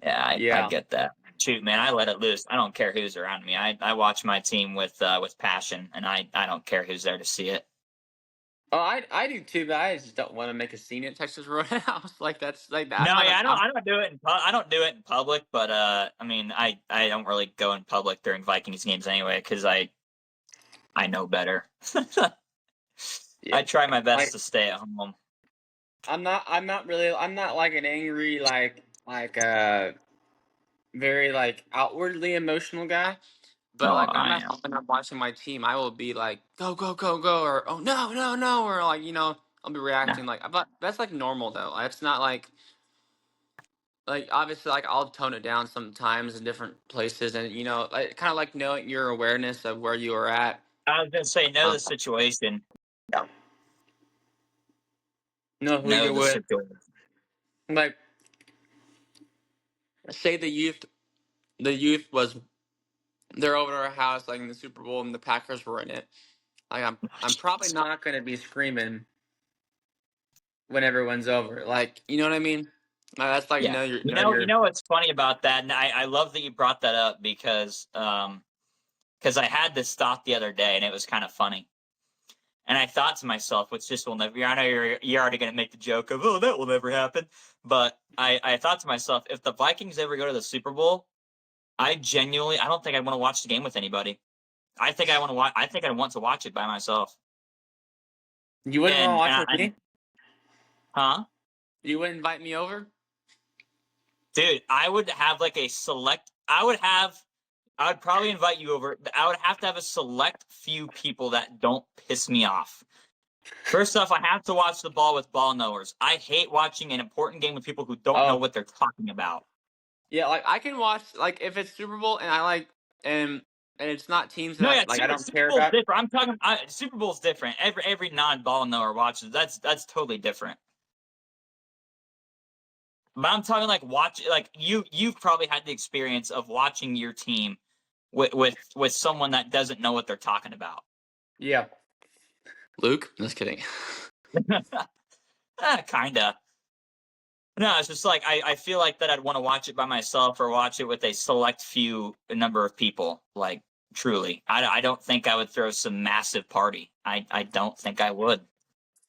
yeah, I yeah. get that. Shoot, man, I let it loose. I don't care who's around me. I watch my team with passion, and I don't care who's there to see it. Oh, I do too, but I just don't want to make a scene at Texas Roadhouse. Like that's like that. No, yeah, I'm I don't do it I don't do it in public, but I mean, I don't really go in public during Vikings games anyway because I know better. yeah. I try my best Like to stay at home. I'm not like an angry very like outwardly emotional guy. But Oh, like I am. when I'm watching my team, I will be like, go, go, go, go, or oh no, no, no, or like I'll be Nah. reacting like but that's like normal though. It's not like obviously like I'll tone it down sometimes in different places, and like kind of like knowing your awareness of where you are at. I was gonna say know Um, the situation. yeah. Know who Know you're the with. situation. Like say the youth was they're over at our house like in the Super Bowl and the Packers were in it. Like I'm probably not gonna be screaming when everyone's over. Like, you know what I mean? That's like Yeah. know You your know what's funny about that, and I love that you brought that up because I had this thought the other day, and it was kind of funny. And I thought to myself, which just will never. I know you're already going to make the joke of, oh, that will never happen. But I thought to myself, if the Vikings ever go to the Super Bowl, I don't think I want to watch the game with anybody. I think I want to watch. I think I want to watch it by myself. you wouldn't want to watch with And me? huh, You wouldn't invite me over? dude, I would have like a select. I would probably invite you over. I would have to have a select few people that don't piss me off. First off, I have to watch the ball with ball knowers. I hate watching an important game with people who don't know Oh, what they're talking about. yeah, like I can watch like if it's Super Bowl and I like and it's not teams No, yeah, that I don't Super care Bowl's about. different. Super Bowl's different. Every non-ball knower watches. That's totally different. But I'm talking like you've probably had the experience of watching your team with someone that doesn't know what they're talking about. Yeah. Luke? Just kidding. Kinda. No, it's just like I feel like that I'd want to watch it by myself or watch it with a select few number of people. Like truly, I don't think I would throw some massive party. I don't think I would.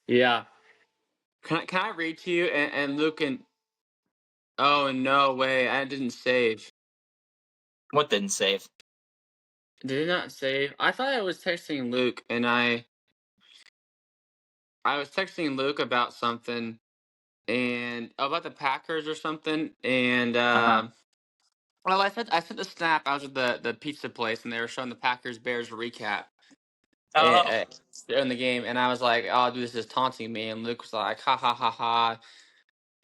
Yeah. Can I read to you and Luke and oh no way, I didn't save. What didn't save? Did it not save? I thought I was texting Luke and I was texting Luke about something and about the Packers or something and Uh huh. well I sent the snap. I was at the pizza place and they were showing the Packers Bears recap Oh. in the game and I was like, oh dude, this is taunting me, and Luke was like, ha ha ha ha.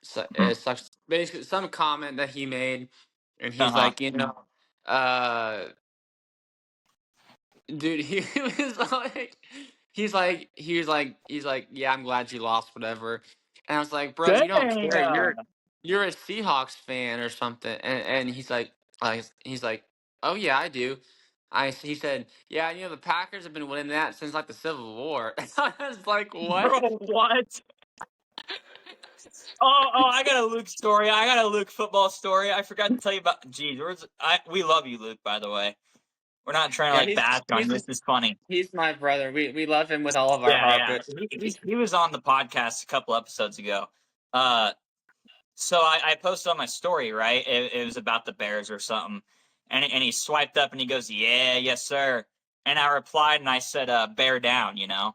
So Uh it's such basically some comment that he made, and he's huh. like, uh dude, he was like, he's like, yeah, I'm glad you lost, whatever. And I was like, bro, you don't care. Damn. You're a Seahawks fan or something. And he's like, oh yeah, I do. He said, yeah, the Packers have been winning that since like the Civil War. I was like, what? Bro, what? I got a Luke story. I got a Luke football story. I forgot to tell you about. Geez, we love you, Luke. By the way, we're not trying to Yeah, like bash on you. This is funny. he's my brother. We love him with all of our Yeah, heart, yeah. but He was on the podcast a couple episodes ago. Uh, So I posted on my story, right? It was about the Bears or something, and he swiped up and he goes, "Yeah, yes, sir." And I replied and I said, "Bear down," you know.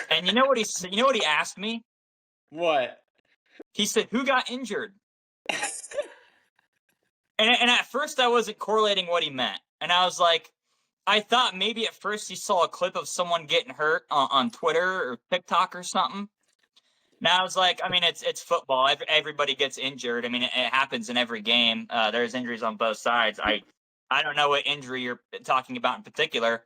And you know what he said? You know what he asked me? What? He said, "Who got injured?" And at first I wasn't correlating what he meant, and I was like, I thought maybe at first he saw a clip of someone getting hurt on Twitter or TikTok or something. Now I was like, I mean, it's football. Everybody gets injured. I mean, it happens in every game. There's injuries on both sides. I don't know what injury you're talking about in particular.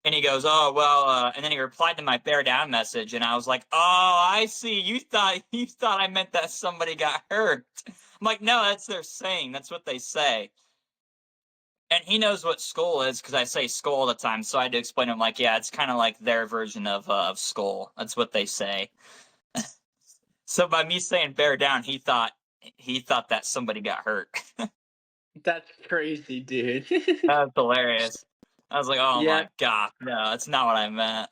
And he goes, "Oh well," and then he replied to my bear down message, and I was like, "Oh, I see. You thought I meant that somebody got hurt." I'm like, "No, that's their saying. That's what they say." And he knows what skull is because I say skull all the time. So I had to explain to him, like, yeah, it's kind of like their version of skull. That's what they say. So by me saying bear down, he thought that somebody got hurt. That's crazy, dude. That was hilarious. I was like, oh Yeah, my god, no, that's not what I meant.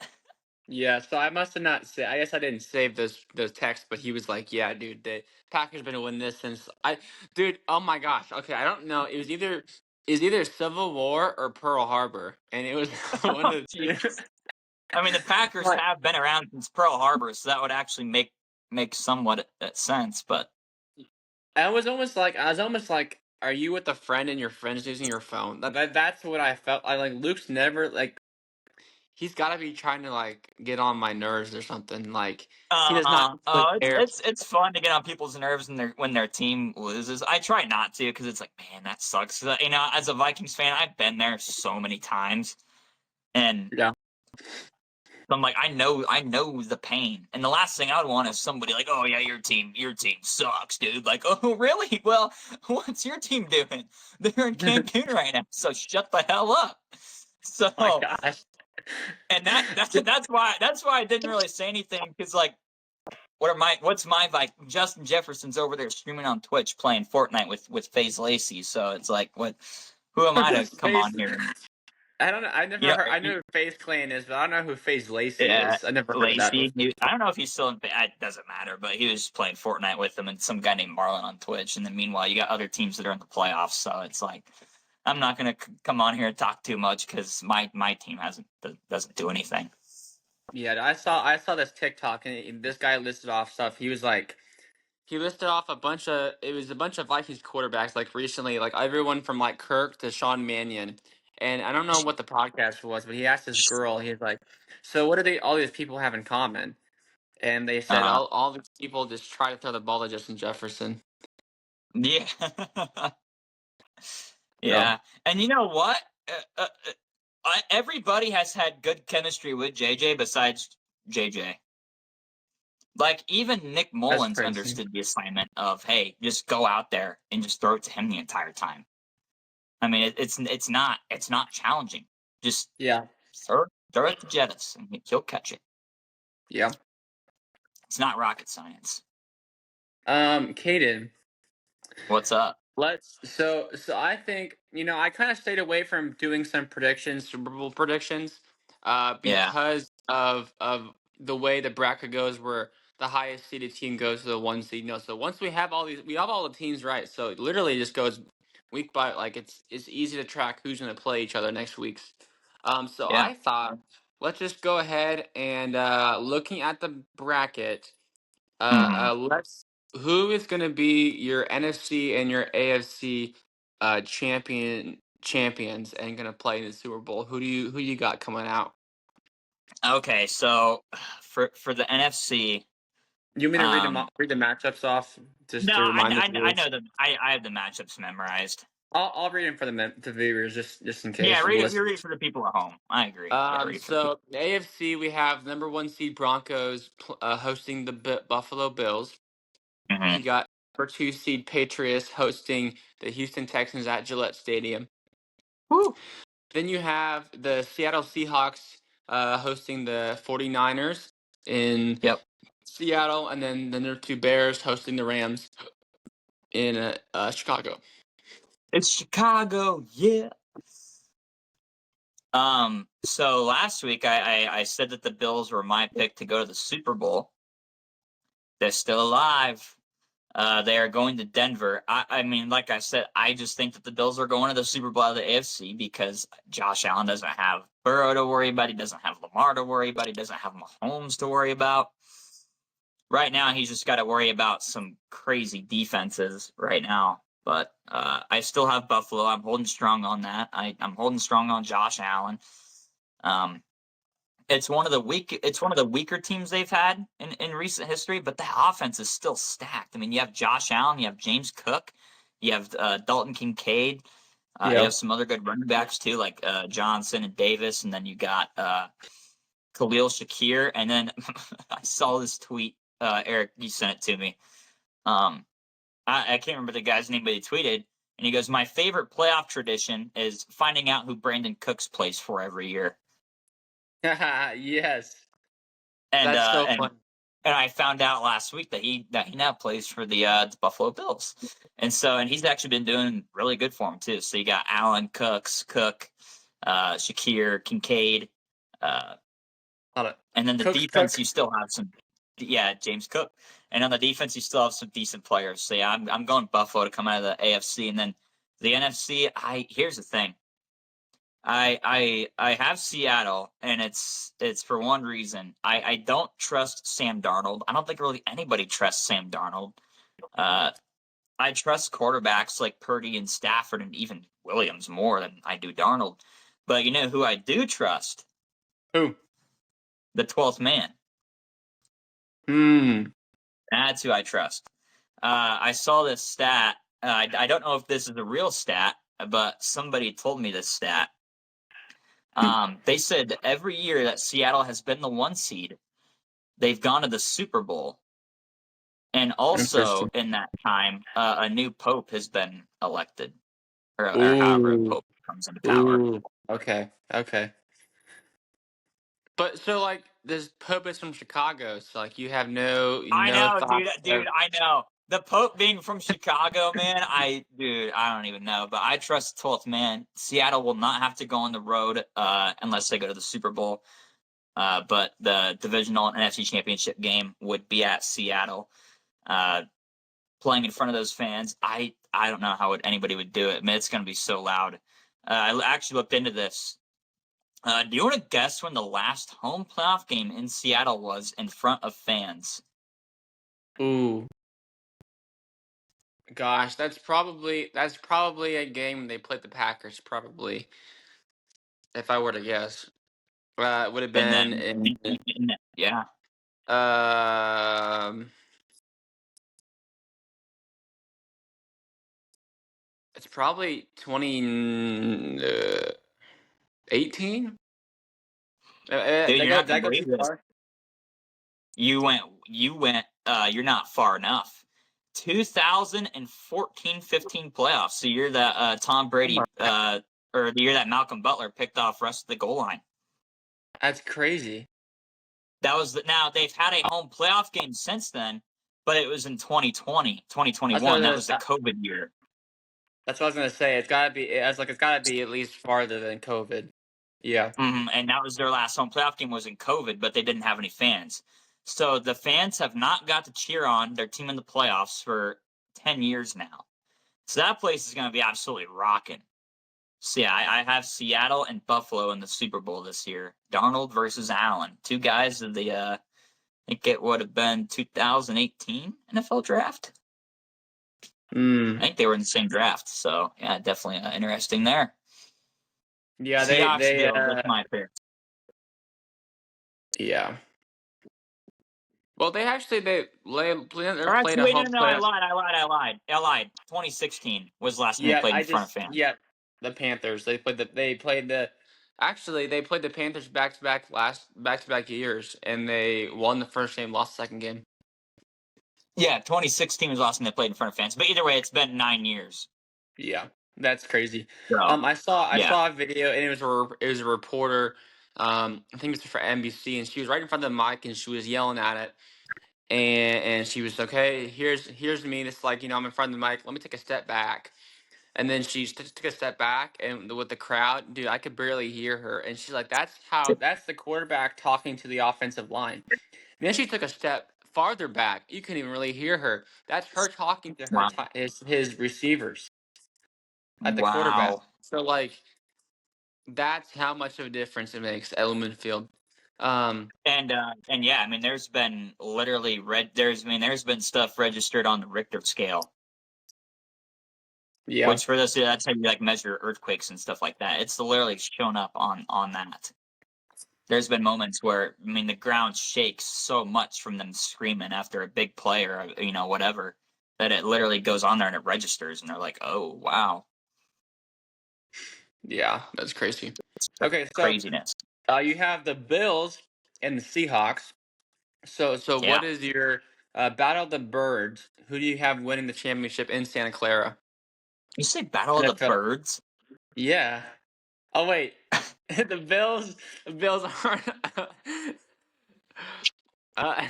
yeah. So I must have not say. I guess I didn't save those texts, but he was like, "Yeah, dude, the Packers been winning this since I, dude. Oh my gosh. Okay, I don't know. It was either Civil War or Pearl Harbor, and it was one Oh of the two. jeez. I mean, the Packers Like, have been around since Pearl Harbor, so that would actually make somewhat sense. But I was almost like, are you with a friend and your friend's using your phone? That's what I felt. I like Luke's never like he's got to be trying to like get on my nerves or something. Like he does not really oh, it's care. it's it's fun to get on people's nerves when their team loses. I try not to because it's like, man, that sucks. 'Cause, you know, as a Vikings fan, I've been there so many times, and Yeah. I'm like, I know the pain. And the last thing I would want is somebody like, oh yeah, your team sucks, dude. Like, oh really? Well, what's your team doing? They're in Cancun right now, so shut the hell up. My So, gosh. and that's why I didn't really say anything because like, what's my Viking? Justin Jefferson's over there streaming on Twitch playing Fortnite with FaZe Lacey. So it's like, what? Who am I to come Face. on here? I don't know. I never Yeah, heard. I know who FaZe Clan is, but I don't know who FaZe Lacey yeah, is. I never heard of that Lacey. before. I don't know if he's still in. It doesn't matter, but he was playing Fortnite with them and some guy named Marlon on Twitch. And then meanwhile, you got other teams that are in the playoffs. So it's like, I'm not gonna come on here and talk too much because my team doesn't do anything. Yeah, I saw this TikTok and this guy listed off stuff. He listed off a bunch of Vikings quarterbacks like recently, like everyone from like Kirk to Sean Mannion. And I don't know what the podcast was, but he asked this girl, he's like, "So what do all these people have in common?" And they said Uh, all these people just try to throw the ball to Justin Jefferson. yeah, So yeah. And you know what? Everybody has had good chemistry with JJ besides JJ. Like even Nick that's Mullins crazy. understood the assignment of, hey, just go out there and just throw it to him the entire time. I mean, it's not challenging. Just Yeah. throw it to Jettis and he'll catch it. Yeah. It's not rocket science. Caden, What's up? so I think, I kind of stayed away from doing some predictions, Super Bowl predictions, Yeah, because of the way the bracket goes, where the highest seeded team goes to the one seed. So once we have all the teams right. So it literally just goes week by, like it's easy to track who's going to play each other next week's. So yeah. I thought, let's just go ahead and looking at the bracket. Let's. Who is going to be your NFC and your AFC champions and going to play in the Super Bowl? Who you got coming out? Okay, so for the NFC, You want me to um, read the matchups off just no, to I, remind the I viewers? know them. I have the matchups memorized. I'll read them for the viewers just in Yeah, case of the read it. list. Read it for the people at home. I agree. Yeah, read it for the people. So the AFC, we have number one seed Broncos hosting the Buffalo Bills. Hmm. You got number two seed Patriots hosting the Houston Texans at Gillette Stadium. Woo. Then you have the Seattle Seahawks hosting the 49ers in Yep. Seattle, and then the number two Bears hosting the Rams in Chicago. It's Chicago. Yeah. So last week I said that the Bills were my pick to go to the Super Bowl. They're still alive. They are going to Denver. I mean, like I said, I just think that the Bills are going to the Super Bowl of the AFC because Josh Allen doesn't have Burrow to worry about. He doesn't have Lamar to worry about. He doesn't have Mahomes to worry about. Right now, he's just got to worry about some crazy defenses right now. But I still have Buffalo. I'm holding strong on that. I'm holding strong on Josh Allen. It's one of the weaker teams they've had in recent history, but the offense is still stacked. I mean, you have Josh Allen, you have James Cook, you have Dalton Kincaid, you Yeah. have some other good running backs too, like Johnson and Davis, and then you got Khalil Shakir, and then I saw this tweet, Eric, you sent it to me. I can't remember the guy's name, but he tweeted, and he goes, "My favorite playoff tradition is finding out who Brandon Cooks plays for every year." Yes. And That's so and fun. and I found out last week that he now plays for the Buffalo Bills, and he's actually been doing really good for him too. So you got Allen, Cooks, Cook, Shakir, Kincaid, uh, and then the defense you still have some, yeah, James Cook, and on the defense you still have some decent players. So yeah, I'm going Buffalo to come out of the AFC, and then the NFC. Here's the thing. I have Seattle, and it's for one reason. I don't trust Sam Darnold. I don't think really anybody trusts Sam Darnold. Uh, I trust quarterbacks like Purdy and Stafford and even Williams more than I do Darnold. But you know who I do trust? Who? The 12th man. Hmm. That's who I trust. I saw this stat. I don't know if this is a real stat, but somebody told me this stat. They said every year that Seattle has been the 1 seed, they've gone to the Super Bowl. And also Interesting. in that time, a new pope has been elected, or however a Ooh. pope comes into power. Ooh. Okay. Okay. But so like this Pope is from Chicago, so like you have I no know, dude. thoughts Dude, of I know. The Pope being from Chicago, man, I don't even know. But I trust 12th man. Seattle will not have to go on the road unless they go to the Super Bowl. But the divisional and NFC championship game would be at Seattle. Playing in front of those fans, I don't know how anybody would do it. I mean, it's going to be so loud. I actually looked into this. Do you want to guess when the last home playoff game in Seattle was in front of fans? ooh. Gosh, that's probably a game when they played the Packers, probably. If I were to guess. It would have And been then, in yeah, um it's probably 2018. dude, Did you're not I going to go too believe this. far? You're not far enough. 2014-15 playoffs, the year that Tom Brady, or the year that Malcolm Butler picked off Russ at the goal line. That's crazy. That was now they've had a home playoff game since then, but it was in 2020, That's what I 2021. was That gonna, was the COVID year. that's what I was gonna say. It's gotta be at least farther than COVID. Yeah. And that was their last home playoff game was in COVID, but they didn't have any fans. So the fans have not got to cheer on their team in the playoffs for 10 years now. So that place is going to be absolutely rocking. So yeah, I have Seattle and Buffalo in the Super Bowl this year. Darnold versus Allen, two guys of the I think it would have been 2018 NFL draft. I Mm. think they were in the same draft. So yeah, definitely interesting there. Yeah, Seahawks they Bills, that's my pick. yeah. Well, Or played actually, a wait, home no, I playoff. lied, I lied. 2016 was the last time they Yeah, played in front of fans. the Panthers. They played the Panthers back to back years, and they won the first game, lost the second game. Yeah, 2016 was the last time they played in front of fans. But either way, it's been 9 years. Yeah, that's crazy. So I yeah, saw a video, and it was a reporter. I think it was for NBC, and she was right in front of the mic, and she was yelling at it, and she was okay. Here's me. It's like I'm in front of the mic. Let me take a step back. And then she took a step back, and with the crowd, dude, I could barely hear her. And she's like, that's the quarterback talking to the offensive line." And then she took a step farther back. You couldn't even really hear her. That's her talking to her Wow. his receivers at the quarterback. Wow. So like that's how much of a difference it makes at Lumen Field. And yeah, I mean, there's been literally there's been stuff registered on the Richter scale, Yeah. which for this, that's how you like measure earthquakes and stuff like that. It's literally shown up on that. There's been moments where, I mean, the ground shakes so much from them screaming after a big play or, whatever, that it literally goes on there and it registers, and they're like, oh, wow. Yeah, that's crazy. It's Okay, so craziness. you have the Bills and the Seahawks. So Yeah. what is your Battle of the Birds? Who do you have winning the championship in Santa Clara? You say Battle of the NFL. Birds? Yeah. Oh wait, the Bills aren't. uh,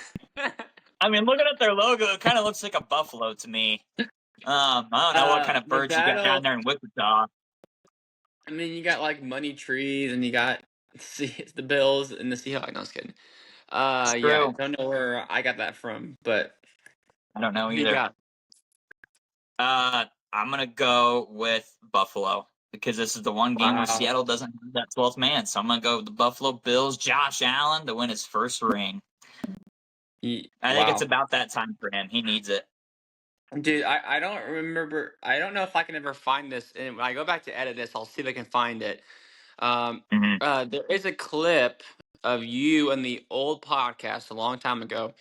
I mean, looking at their logo, it kind of looks like a buffalo to me. I don't know what kind of the birds you got down battle. there in Wichita. I mean, you got like money trees, and you got the Bills and the Seahawks. No, I was kidding. It's Yeah, true. don't know where I got that from, but I don't know who do you either. got? I'm gonna go with Buffalo because this is the one game where Wow. Seattle doesn't have that 12th man. So I'm gonna go with the Buffalo Bills, Josh Allen, to win his first ring. I think it's Wow. about that time for him. He needs it. Dude, I don't remember. I don't know if I can ever find this. And when I go back to edit this, I'll see if I can find it. Mhm. There is a clip of you in the old podcast a long time ago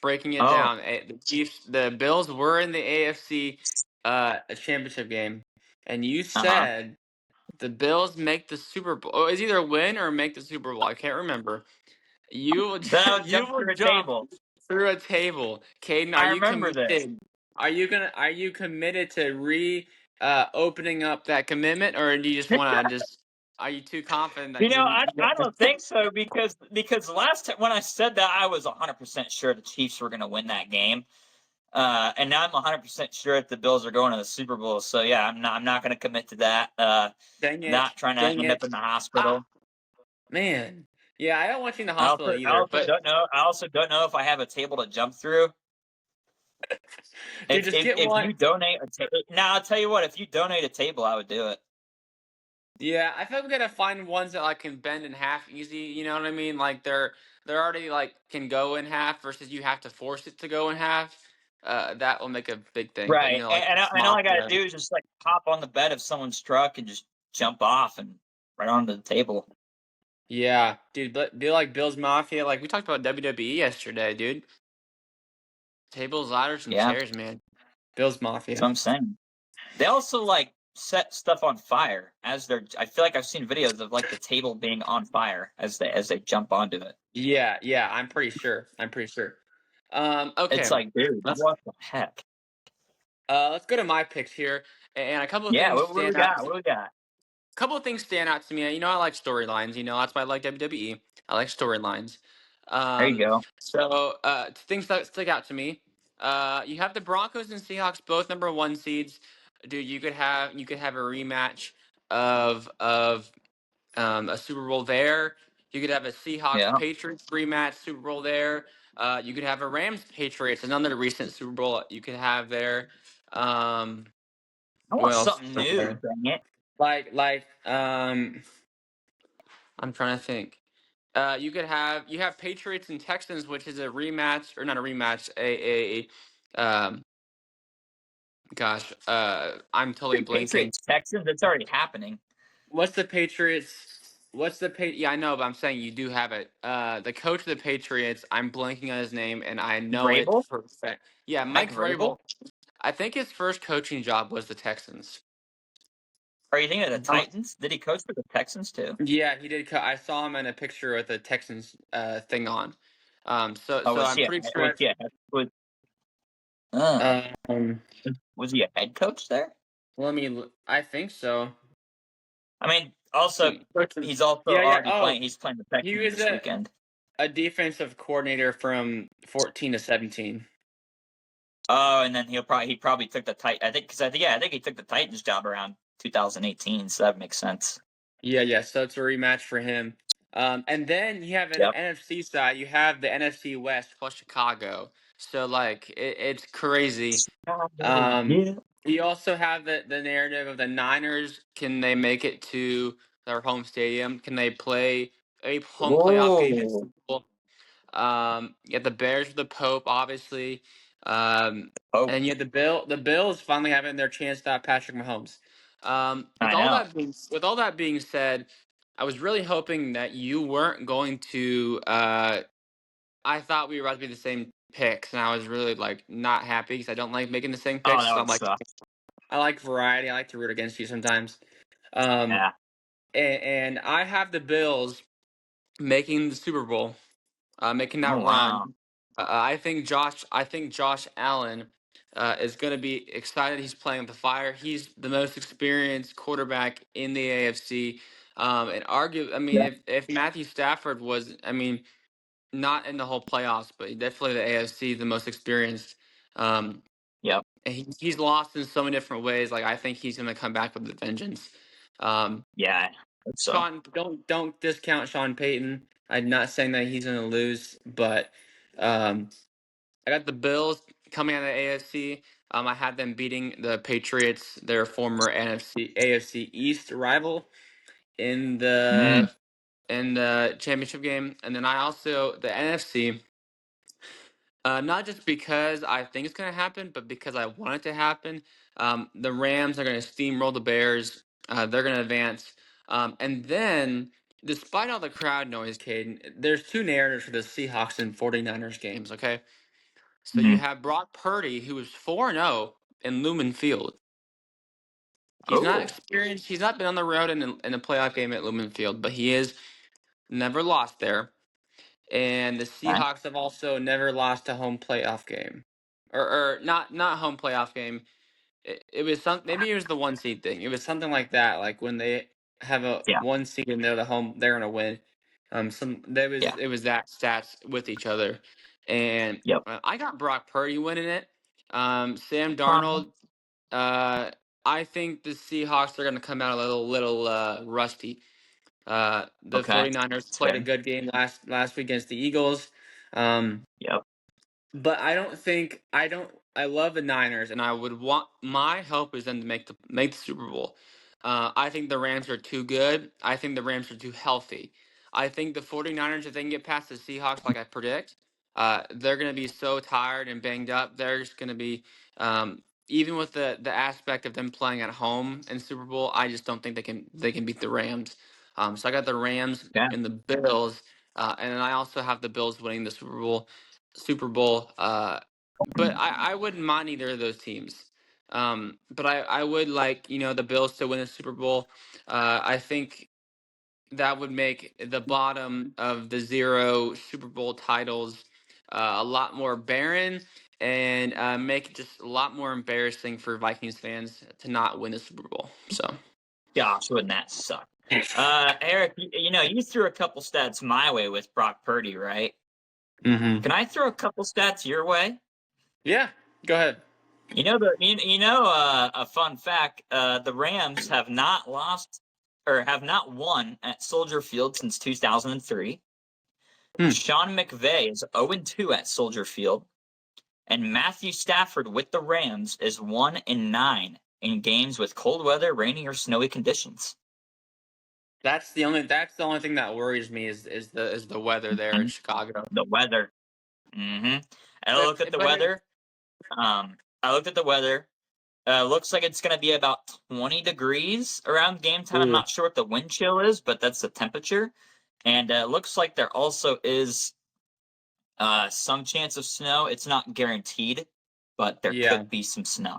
breaking it Oh, down. The Chiefs, the Bills were in the AFC championship game, and you uh-huh. said the Bills make the Super Bowl. Oh, it's either win or make the Super Bowl. I can't remember. You will Then I would you jump will through a jump table. through a table. Caden, are I you remember this. committed? Are you committed to opening up that commitment, or do you just want to just? Are you too confident that you? I don't think so because the last time when I said that, I was 100% sure the Chiefs were going to win that game. And now I'm 100% sure that the Bills are going to the Super Bowl. So yeah, I'm not going to commit to that. Dang it! Not trying to Dang end up it! in the Ah, hospital. man. Yeah, I don't want you in the hospital I either. also But don't know. I also don't know if I have a table to jump through. dude, just get If one. you donate a table, now I'll tell you what. If you donate a table, I would do it. Yeah, I feel like we gotta find ones that like can bend in half easy. You know what I mean? Like they're already like can go in half versus you have to force it to go in half. That will make a big thing. But you Right. know, like And all I got to mafia. do is just like hop on the bed of someone's truck and just jump off and right onto the table. Yeah, dude. But be like Bill's Mafia. Like we talked about WWE yesterday, dude. Tables, ladders, and Yeah, chairs, man. Bill's that's Mafia. what I'm saying. They also like set stuff on fire as they're. I feel like I've seen videos of like the table being on fire as they jump onto it. Yeah, yeah. I'm pretty sure. I'm pretty sure. It's Okay. like, dude, Let's what the heck? let's go to my picks here, and a couple of Yeah, things what do we stand out. got? What do we got? Couple of things stand out to me. You know, I like storylines. You know, that's why I like WWE. I like storylines. There you go. Things that stick out to me. You have the Broncos and Seahawks, both number one seeds. Dude, you could have a rematch of a Super Bowl there. You could have a Seahawks Yeah, Patriots rematch Super Bowl there. You could have a Rams Patriots, another recent Super Bowl you could have there. Um, I want what else? something new. Dang it! Like I'm trying to think. You have Patriots and Texans, which is a rematch or not a rematch, um gosh, I'm totally blinking. Patriots, Texans. It's already happening. What's the Patriots? Yeah, I know, but I'm saying you do have it. The coach of the Patriots, I'm blanking on his name, and I know it Vrabel, for a fact. Yeah, Mike Mike Vrabel. Vrabel. I think his first coaching job was the Texans. Are you thinking of the Oh. Titans? Did he coach for the Texans too? Yeah, he did. I saw him in a picture with the Texans thing on. Oh, So I'm pretty sure. Uh, Um, was he a head coach there? I think so. I mean, also he's also Yeah, yeah. already Oh, playing. He's playing the he Texans was this weekend. a defensive coordinator from 14 to 17. Oh, and then he probably took the I think I think he took the Titans job around 2018. So that makes sense. Yeah, yeah. So it's a rematch for him. And then you have an Yep. NFC side. You have the NFC West plus Chicago. So like it's crazy. Yeah. You also have the narrative of the Niners. Can they make it to their home stadium? Can they play a home playoff game in Whoa. Super Bowl? You have the Bears with the Pope, obviously. Um, Oh, and you have the Bills finally having their chance to have Patrick Mahomes. I know. With all that being said, I was really hoping that you weren't going to. I thought we were about to be the same picks, and I was really like not happy because I don't like making the same Oh, picks. that So I'm would like, suck. I like variety. I like to root against you sometimes. Um, Yeah. and I have the Bills making the Super Bowl, making Oh, that run. wow. I think Josh Allen is going to be excited. He's playing with the fire. He's the most experienced quarterback in the AFC. And argue, I mean, Yeah. if Matthew Stafford was, I mean, not in the whole playoffs, but definitely the AFC, the most experienced. Um, Yep. and he's lost in so many different ways. Like I think he's going to come back with a vengeance. Um, Yeah. Hope so. Sean, don't discount Sean Payton. I'm not saying that he's going to lose, but um, I got the Bills coming out of the AFC. I had them beating the Patriots, their former AFC East rival, in Mm. the championship game, and then I also the NFC. Not just because I think it's going to happen, but because I want it to happen. The Rams are going to steamroll the Bears. They're going to advance. And then, despite all the crowd noise, Caden, there's two narratives for the Seahawks and 49ers games, okay? So you Mm. have Brock Purdy, who is 4-0 in Lumen Field. He's not Oh, experienced. He's not been on the road in a playoff game at Lumen Field, but he is never lost there. And the okay. Seahawks have also never lost a home playoff game, or not home playoff game. It was some maybe it was the one seed thing. It was something like that. Like when they have a Yeah. one seed and they're the home, they're gonna win. Some there was Yeah. it was that stats with each other, and Yep. I got Brock Purdy winning it. Sam Uh-huh. Darnold. Uh, I think the Seahawks are gonna come out a little rusty. The Okay. 49ers It's played a fair. good game last week against the Eagles. Um, Yep. but I love the Niners and I would want my hope is them to make the Super Bowl. I think the Rams are too good. I think the Rams are too healthy. I think the 49ers, if they can get past the Seahawks like I predict, they're going to be so tired and banged up. They're just going to be even with the aspect of them playing at home in Super Bowl, I just don't think they can beat the Rams. So I got the Rams Yeah. and the Bills, and then I also have the Bills winning the Super Bowl. Super Bowl. But I wouldn't mind either of those teams. But I would like the Bills to win the Super Bowl. I think that would make the bottom of the zero Super Bowl titles a lot more barren and make it just a lot more embarrassing for Vikings fans to not win the Super Bowl. So. Gosh, wouldn't that suck? Eric, you threw a couple stats my way with Brock Purdy, right? Mm-hmm. Can I throw a couple stats your way? Yeah. Go ahead. A fun fact, the Rams have not lost or have not won at Soldier Field since 2003. Hmm. Sean McVay is 0-2 at Soldier Field, and Matthew Stafford with the Rams is 1-9 in games with cold weather, rainy, or snowy conditions. That's the only thing that worries me is the weather there in And Chicago. the weather. I looked at the But weather. I looked at the weather. Looks like it's going to be about 20 degrees around game time. I'm Ooh. not sure what the wind chill is, but that's the temperature. And looks like there also is some chance of snow. It's not guaranteed, but there Yeah, could be some snow.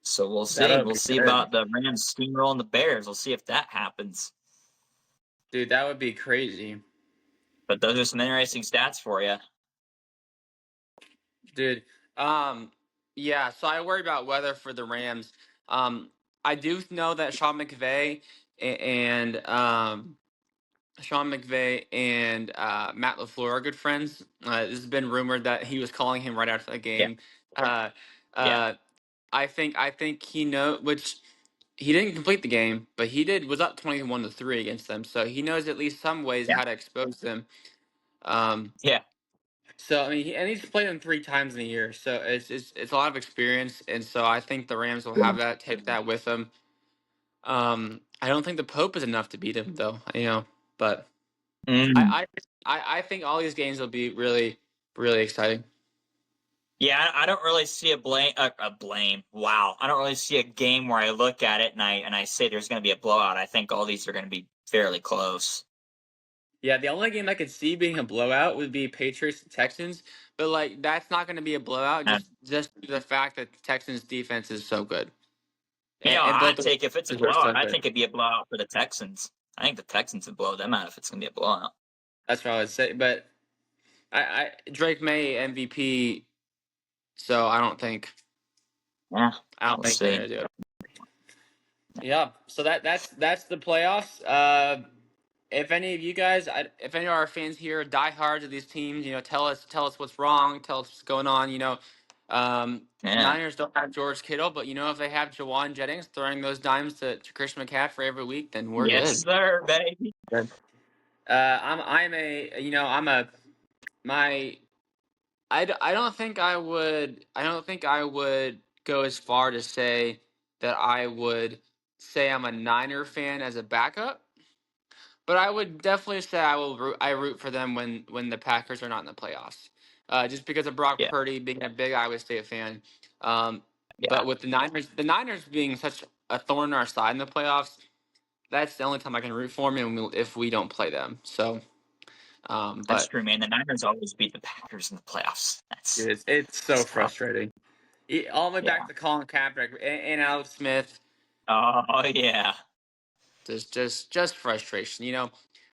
So we'll see. that'll We'll be see good. about the Rams steamrolling the Bears. We'll see if that happens. Dude, that would be crazy. But those are some interesting stats for you. Dude, yeah, so I worry about weather for the Rams. Um, I do know that Sean McVay and Matt LaFleur are good friends. This has been rumored that he was calling him right after the Yeah. game. Uh, Yeah. uh, I think he know which he didn't complete the game, but was up 21-3 against them. So he knows at least some ways Yeah. how to expose them. Um, Yeah. so I mean, and he's played them 3 times in a year, so it's a lot of experience, and so I think the Rams will have that, take that with them. I don't think the Pope is enough to beat him, though. But Mm. I think all these games will be really, really exciting. Yeah, I don't really see a blame. Wow, I don't really see a game where I look at it and I say there's going to be a blowout. I think all these are going to be fairly close. Yeah, the only game I could see being a blowout would be Patriots and Texans, but like that's not going to be a blowout just the fact that the Texans defense is so good, and I'd both of take if it's a them are so blowout. I good. think it'd be a blowout for the Texans. I think the Texans would blow them out if it's going to be a blowout. That's what I would say. But Drake May MVP, so Yeah, I don't we'll think they're see. gonna do it. Yeah, so that's the playoffs. If any of you guys, if any of our fans here are diehards of these teams, tell us what's wrong, tell us what's going on. Yeah. Niners don't have George Kittle, but if they have Jawan Jennings throwing those dimes to Christian McCaffrey every week, then we're Yes, good. sir, baby. I'm a you know I'm a my I don't think I would go as far to say that I would say I'm a Niner fan as a backup, but I would definitely say I root for them when the Packers are not in the playoffs. Just because of Brock Yeah. Purdy being a big Iowa State fan. Yeah. But with the Niners being such a thorn in our side in the playoffs, that's the only time I can root for them if we don't play them. So, That's but true, man. The Niners always beat the Packers in the playoffs. That's it's so tough. frustrating. All the way back Yeah. to Colin Kaepernick and Alex Smith. Oh yeah. Just frustration.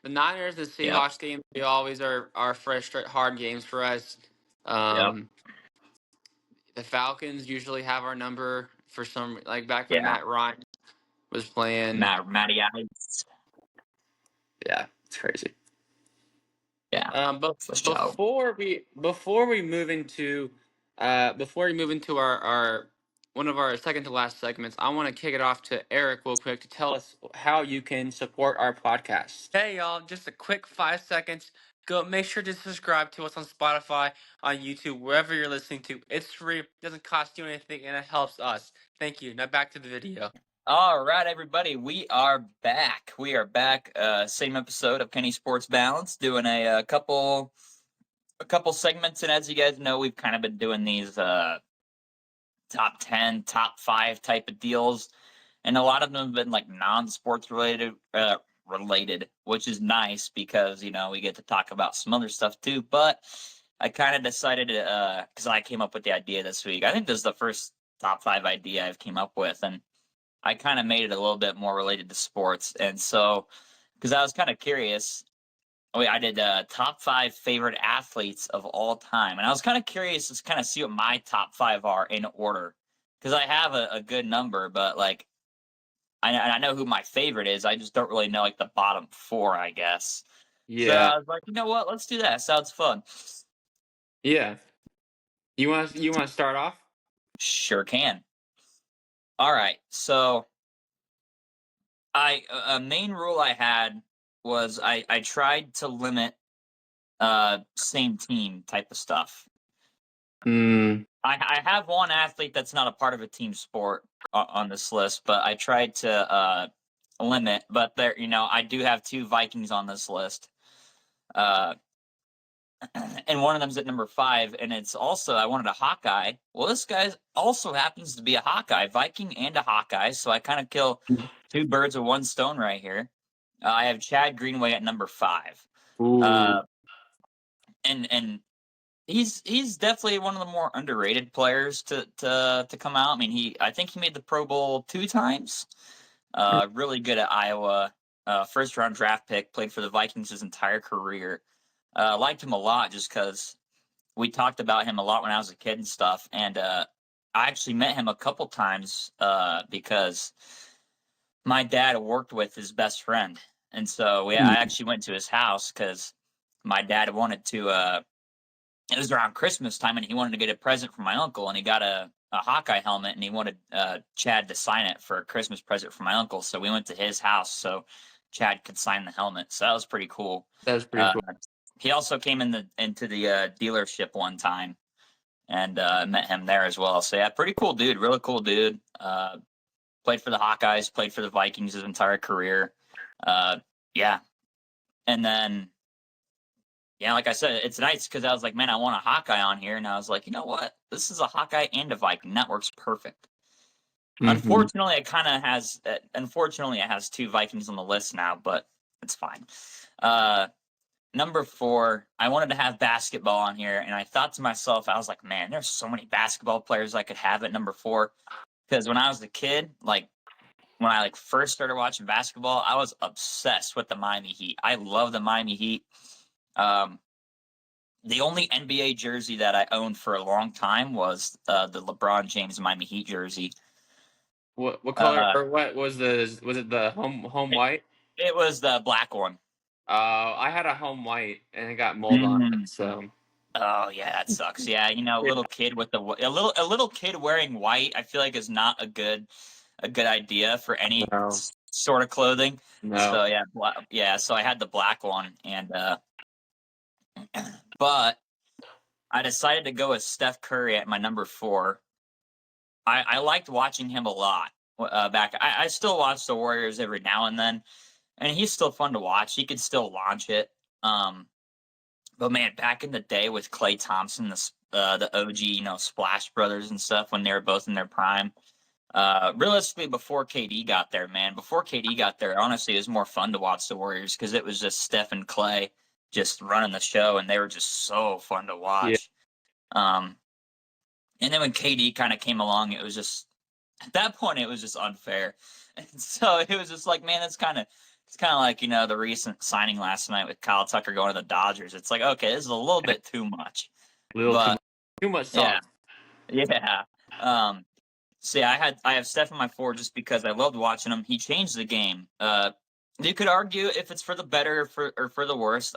The Niners, the Yep. Seahawks games, they always are hard games for us. Yep. Um, the Falcons usually have our number for some, like back when Yeah. Matt Ryan was playing. Matty Ice. Yeah, it's crazy. Yeah. But For sure. before we move into our one of our second to last segments, I want to kick it off to Eric real quick to tell us how you can support our podcast. Hey y'all, just a quick 5 seconds. Go make sure to subscribe to us on Spotify, on YouTube, wherever you're listening to. It's free, doesn't cost you anything, and it helps us. Thank you. Now back to the video. All right, everybody, we are back. We are back. Same episode of Kenny Sports Balance, doing a couple segments, and as you guys know, we've kind of been doing these top 10, top 5 type of deals, and a lot of them have been like non-sports related, which is nice because we get to talk about some other stuff too. But I kind of decided to because I came up with the idea this week. I think this is the first top 5 idea I've came up with, and I kind of made it a little bit more related to sports. And so, because I was kind of curious, I did top 5 favorite athletes of all time. And I was kind of curious to kind of see what my top 5 are in order. Because I have a good number, but like, I know who my favorite is. I just don't really know like the bottom 4, I guess. So Yeah, I was like, you know what? Let's do that. Sounds fun. yeah. You want to start off? Sure can. All right. So a main rule I had was I tried to limit same team type of stuff. Mm. I have one athlete that's not a part of a team sport on this list, but I tried to limit. But there, I do have 2 Vikings on this list, uh, and one of them's at number 5, and it's also I wanted a Hawkeye. Well, this guy also happens to be a Hawkeye, Viking and a Hawkeye, so I kind of kill 2 birds with 1 stone right here. I have Chad Greenway at number 5. Ooh. And he's definitely one of the more underrated players to come out. I mean, I think he made the Pro Bowl 2 times. Really good at Iowa. First round draft pick. Played for the Vikings his entire career. Liked him a lot just because we talked about him a lot when I was a kid and stuff. And I actually met him a couple times because my dad worked with his best friend, and so I actually went to his house because my dad wanted to. It was around Christmas time, and he wanted to get a present from my uncle, and he got Hawkeye helmet, and he wanted Chad to sign it for a Christmas present for my uncle. So we went to his house so Chad could sign the helmet. So that was pretty cool. That was pretty Uh, cool. he also came into the dealership one time and met him there as well. So yeah, pretty cool dude, really cool dude. Played for the Hawkeyes, played for the Vikings his entire career. Yeah, and then yeah, like I said, it's nice because I was like, man, I want a Hawkeye on here, and I was like, you know what, this is a Hawkeye and a Viking, that works perfect. Mm-hmm. Unfortunately, it kind of has. Unfortunately, it has 2 Vikings on the list now, but it's fine. Uh, Number 4, I wanted to have basketball on here, and I thought to myself, I was like, man, there's so many basketball players I could have at number 4. Because when I was a kid, like when I first started watching basketball, I was obsessed with the Miami Heat. I love the Miami Heat. Um, the only NBA jersey that I owned for a long time was the LeBron James Miami Heat jersey. What color Uh, or what was it the home it, white? it was the black one. I had a home white and it got mold on it, Mm. so Oh yeah, that sucks. Yeah, a yeah. little kid with a little kid wearing white, I feel like is not a good idea for any No, sort of clothing. no. So yeah, yeah. So I had the black one, and but I decided to go with Steph Curry at my number 4. I liked watching him a lot back. I still watch the Warriors every now and then, and he's still fun to watch. He could still launch it. Um, But man, back in the day with Klay Thompson, the OG, Splash Brothers and stuff when they were both in their prime. Realistically, before KD got there, man, before KD got there, honestly, it was more fun to watch the Warriors because it was just Steph and Klay just running the show, and they were just so fun to Yeah, watch. Um, and then when KD kind of came along, it was just at that point it was just unfair, and so it was just like, man, it's kind of like the recent signing last night with Kyle Tucker going to the Dodgers. It's like, okay, this is a little bit too much, little but too much yeah, sauce. yeah. Um, so yeah, I have Steph in my 4 just because I loved watching him. He changed the game. You could argue if it's for the better or for the worse.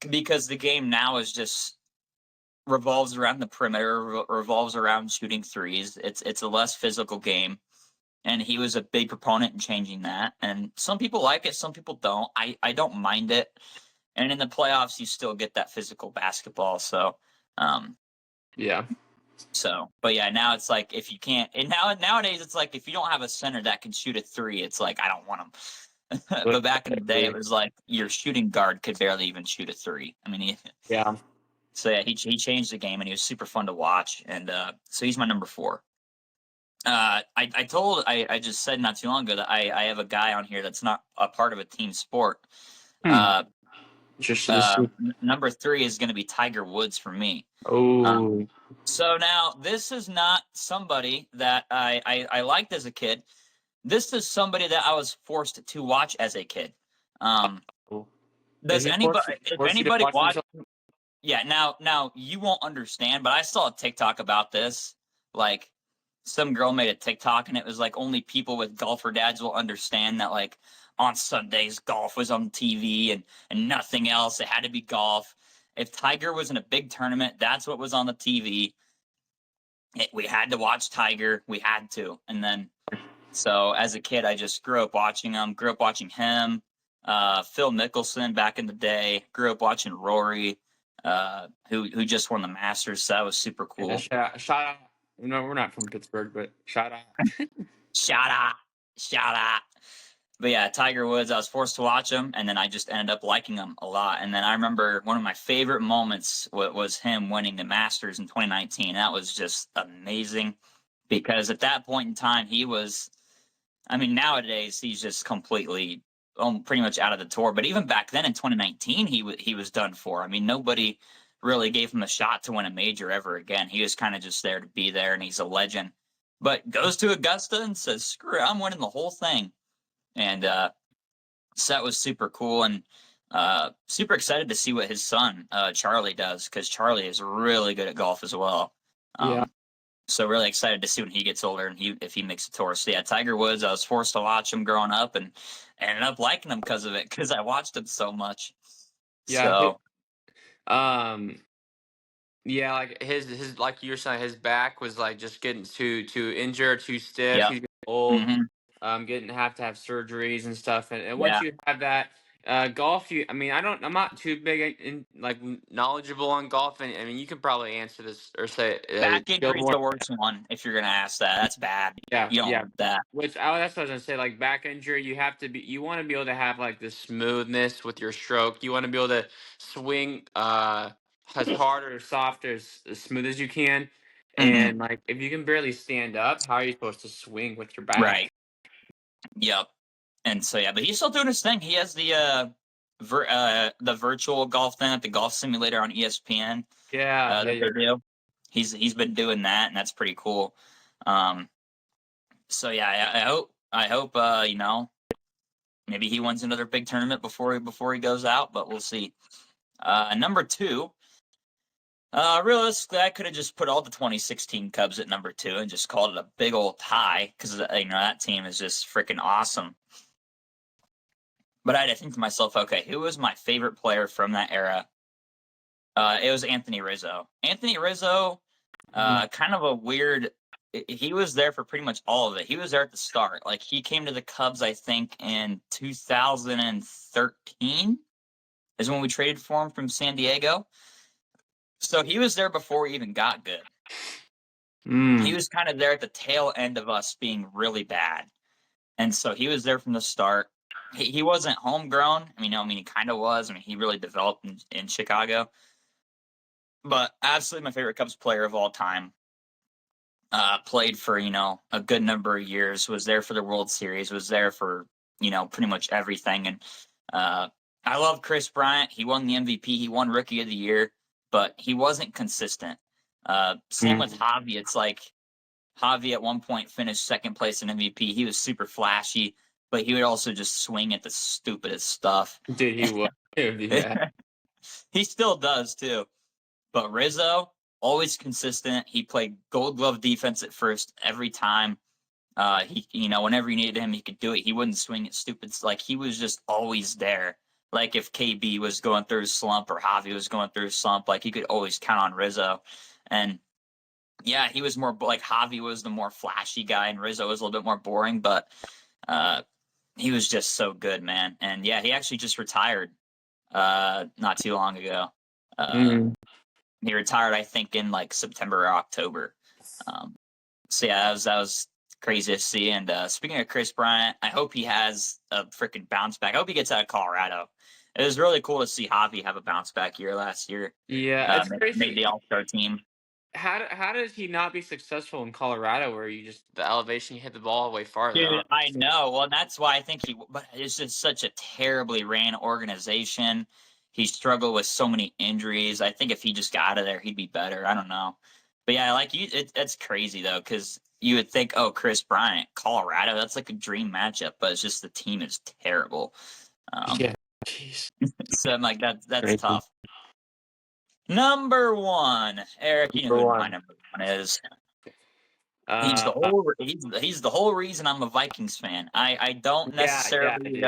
Because the game now is just revolves around the perimeter, revolves around shooting threes. It's a less physical game, and he was a big proponent in changing that. And some people like it, some people don't. I don't mind it. And in the playoffs, you still get that physical basketball. Um, Yeah, but yeah, now it's like if you can't, and nowadays it's like if you don't have a center that can shoot a 3, it's like I don't want him. But back in the day, it was like your shooting guard could barely even shoot a 3. I mean, yeah, so yeah, he changed the game, and he was super fun to watch, and so he's my number 4. I just said not too long ago that I have a guy on here that's not a part of a team sport. hmm. Uh, Interested to see. Number 3 is going to be Tiger Woods for me. Oh, So now this is not somebody that I liked as a kid. This is somebody that I was forced to watch as a kid. Um, did does he anybody, if force you to anybody watch watch? himself? Yeah, now you won't understand, but I saw a TikTok about this. Like some girl made a TikTok, and it was like only people with golfer dads will understand that. Like on Sundays, golf was on TV and nothing else. It had to be golf. If Tiger was in a big tournament, that's what was on the TV. We had to watch Tiger. We had to. And then, so as a kid, I just grew up watching him, grew up watching him, Phil Mickelson back in the day, grew up watching Rory, who just won the Masters. So that was super Yeah, cool. shout out. No, we're not from Pittsburgh, but shout out. Shout out. Shout out. But yeah, Tiger Woods, I was forced to watch him, and then I just ended up liking him a lot. And then I remember one of my favorite moments was him winning the Masters in 2019. That was just amazing because at that point in time, he was, I mean, nowadays he's just completely, pretty much out of the tour. But even back then in 2019, he was done for. I mean, nobody really gave him a shot to win a major ever again. He was kind of just there to be there, and he's a legend. But goes to Augusta and says, "Screw it, I'm winning the whole thing." And so that was super cool, and super excited to see what his son Charlie does because Charlie is really good at golf as well. Yeah, Um, so really excited to see when he gets older and if he makes a tour. So yeah, Tiger Woods. I was forced to watch him growing up and ended up liking him because of it because I watched him so much. yeah. So Um, Yeah, like his like you were saying, his back was like just getting too injured, too stiff. Yep. He's getting old, Hmm. getting to have surgeries and stuff. And once Yeah. you have that, golf, I mean, I'm not too big knowledgeable on golf, and I mean, you can probably answer this or say Back feel injury is more. the worst one if you're gonna ask that. That's bad. Yeah, You don't yeah. want that. That's what I was gonna say. Like back injury, you want to be able to have like this smoothness with your stroke. You want to be able to swing as hard or soft or as smooth as you can. Hmm. And like if you can barely stand up, how are you supposed to swing with your Right. back? Yep. And so yeah, but he's still doing his thing. He has the virtual golf thing at the golf simulator on ESPN Yeah, yeah, that yeah. they do. He's been doing that, and that's pretty cool. Um, so yeah, I hope maybe he wins another big tournament before he goes out, but we'll see. Number two, realistically, I could have just put all the 2016 Cubs at number two and just called it a big old tie because that team is just freaking awesome. But I had to think to myself, okay, who was my favorite player from that era? It was Anthony Rizzo. Anthony Rizzo, Mhm. kind of a weird. He was there for pretty much all of it. He was there at the start. Like he came to the Cubs, I think, in 2013 is when we traded for him from San Diego. So he was there before we even got good. He Mm. was kind of there at the tail end of us being really bad, and so he was there from the start. He wasn't homegrown. He kind of was. He really developed in Chicago. But absolutely my favorite Cubs player of all time. Played for a good number of years. Was there for the World Series. Was there for pretty much everything. And uh, I love Chris Bryant. He won the MVP. He won Rookie of the Year, but he wasn't consistent. Same with Mm. Javi. It's like Javi at one point finished second place in MVP. He was super flashy, but he would also just swing at the stupidest stuff. Dude, he would do that. He still does too. But Rizzo, always consistent. He played Gold Glove defense at first every time. Whenever you needed him, he could do it. He wouldn't swing at stupid. Like he was just always there. Like if KB was going through a slump or Javi was going through a slump, like he could always count on Rizzo. And yeah, he was more like Javi was the more flashy guy, and Rizzo was a little bit more boring. But uh, he was just so good, man. And yeah, he actually just retired not too long ago. Uh, Mm. he retired, I think, in like September or October. Um, so yeah, that was crazy to see. And speaking of Chris Bryant, I hope he has a freaking bounce back. I hope he gets out of Colorado. It was really cool to see Javi have a bounce back year last year. Yeah, it's Made crazy. the All Star team. How does he not be successful in Colorado, where you just the elevation you hit the ball way farther? Dude, I know. Well, that's why I think but it's just such a terribly ran organization. He struggled with so many injuries. I think if he just got out of there, he'd be better. I don't know. But yeah, like it's crazy though, because you would think, oh, Chris Bryant, Colorado, that's like a dream matchup, but it's just the team is terrible. Um, Yeah. Jeez. so I'm like, that's Crazy. tough. Number one, Eric, you know Number who my one. number one is. Uh, He's the whole reason I'm a Vikings fan. yeah, dude.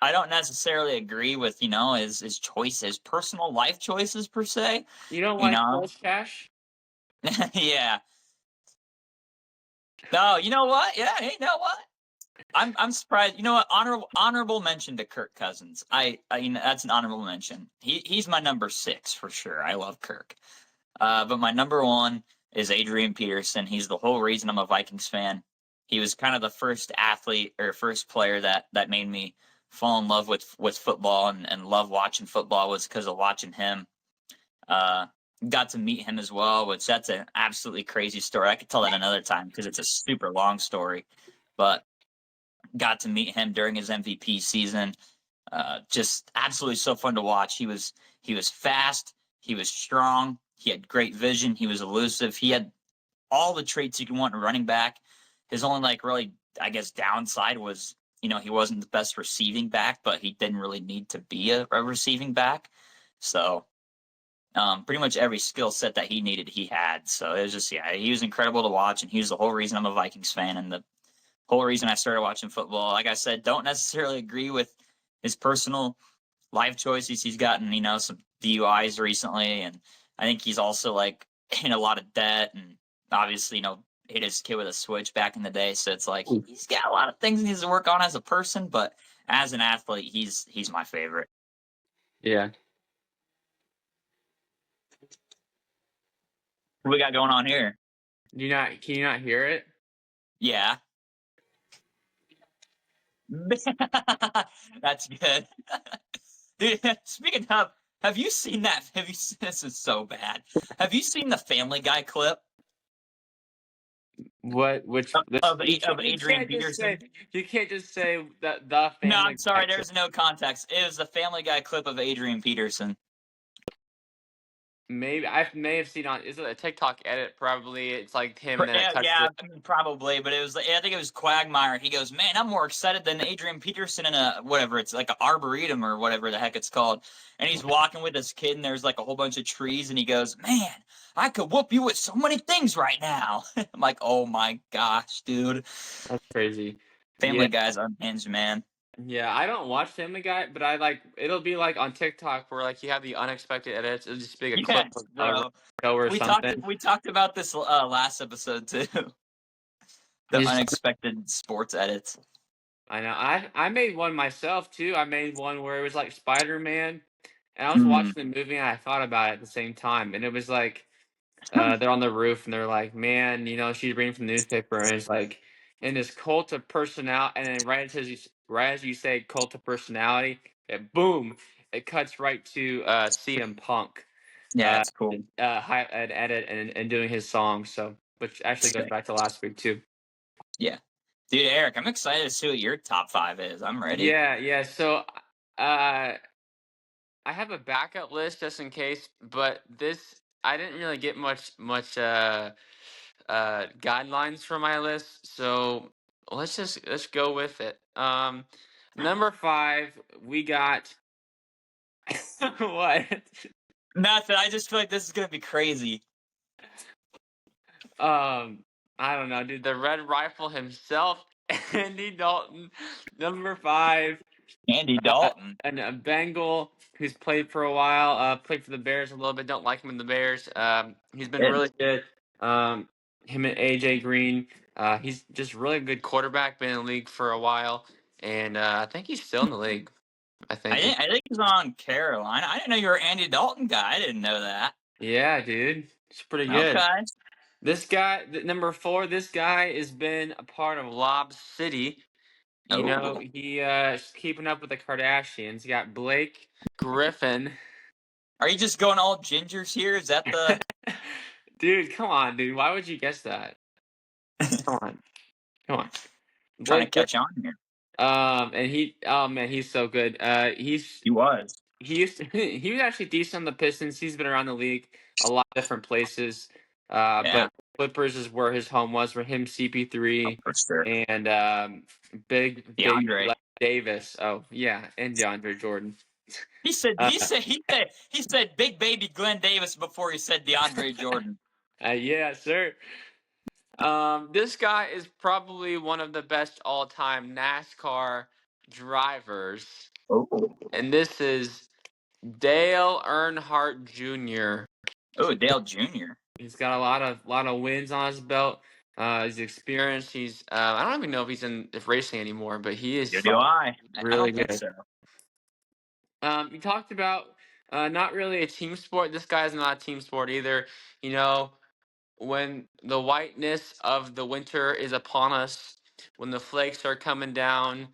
I don't necessarily agree with his choice, his personal life choices per se. You don't You like know, Coach Cash? yeah. No, you know what? Yeah, you know what? I'm surprised. You know what? Honorable mention to Kirk Cousins. That's an honorable mention. He's my number 6 for sure. I love Kirk. But my number one is Adrian Peterson. He's the whole reason I'm a Vikings fan. He was kind of the first athlete or first player that made me fall in love with football and love watching football was because of watching him. Uh, got to meet him as well, which that's an absolutely crazy story. I could tell that another time because it's a super long story. But got to meet him during his MVP season. Just absolutely so fun to watch. He was fast. He was strong. He had great vision. He was elusive. He had all the traits you can want in a running back. His only really, I guess, downside was he wasn't the best receiving back, but he didn't really need to be a receiving back. So pretty much every skill set that he needed, he had. So it was just he was incredible to watch, and he was the whole reason I'm a Vikings fan and the whole reason I started watching football. Like I said, don't necessarily agree with his personal life choices. He's gotten, some DUIs recently and I think he's also like in a lot of debt, and obviously, hit his kid with a switch back in the day. So it's like he's got a lot of things he needs to work on as a person, but as an athlete, he's my favorite. Yeah. What we got going on here? Can you not hear it? Yeah. That's good. Dude, speaking of, have you seen that? This is so bad. Have you seen the Family Guy clip What? Which? This, of Adrian Peterson? you can't just say that the No, Family I'm sorry. Guy. There's no context. It was the Family Guy clip of Adrian Peterson. Maybe I may have seen on. Is it a TikTok edit? Probably. It's like him, and then it Yeah, cuts yeah, to. I mean, probably, but it was. I think it was Quagmire. He goes, "Man, I'm more excited than Adrian Peterson in a whatever. It's like an arboretum or whatever the heck it's called." And he's walking with his kid, and there's like a whole bunch of trees, and he goes, "Man, I could whoop you with so many things right now." I'm like, "Oh my gosh, dude, That's crazy. Yeah. Family Guy's unhinged, man." Yeah, I don't watch Family Guy, but I like it'll be like on TikTok where like you have the unexpected edits. It'll just be like a clip Yes, of a bro. show or We talked. something. We talked about this last episode too. The He's, unexpected sports edits. I know. I made one myself too. I made one where it was like Spider-Man, and I was Mm. watching the movie and I thought about it at the same time, and it was like they're on the roof and they're like, man, she's reading from the newspaper and it's like in this cult of personality, and then right as you say cult of personality, boom, it cuts right to CM Punk, Yeah, uh, it's cool. an edit and doing his song, so which actually goes Sick. back to last week too. Yeah. Dude, Eric, I'm excited to see what your top five is. I'm ready. Yeah. So I have a backup list just in case, but this I didn't really get much guidelines for my list, so let's go with it. Number 5, we got what? Nothing. I just feel like this is gonna be crazy. I don't know, dude. The Red Rifle himself, Andy Dalton, number 5. Andy Dalton. And a Bengal who's played for a while, played for the Bears a little bit. Don't like him in the Bears. He's been really good. Him and AJ Green. He's just really good quarterback. Been in the league for a while, and I think he's still in the league. I think. I think he's on Carolina. I didn't know you were an Andy Dalton guy. I didn't know that. Yeah, dude, it's pretty good. Okay. This guy, number 4. This guy has been a part of Lob City. Oh. He's keeping up with the Kardashians. You got Blake Griffin. Are you just going all gingers here? Is that the Dude, come on, dude. Why would you guess that? Come on. Come on. trying to Blake catch on here? and oh man, he's so good. He was. He was actually decent on the Pistons. He's been around the league a lot of different places. Yeah, But Clippers is where his home was for him, CP3 for sure. and big baby DeAndre. Davis. Oh yeah, and DeAndre Jordan. He said Uh, he said big baby Glenn Davis before he said DeAndre Jordan. yeah, sir. This guy is probably one of the best all-time NASCAR drivers, Oh. and this is Dale Earnhardt Jr. Oh, Dale Jr. He's got a lot of wins on his belt. He's experienced. I don't even know if he's in racing anymore, but he is So do I. I really don't think good. so. You talked about not really a team sport. This guy's not a team sport either. When the whiteness of the winter is upon us, when the flakes are coming down,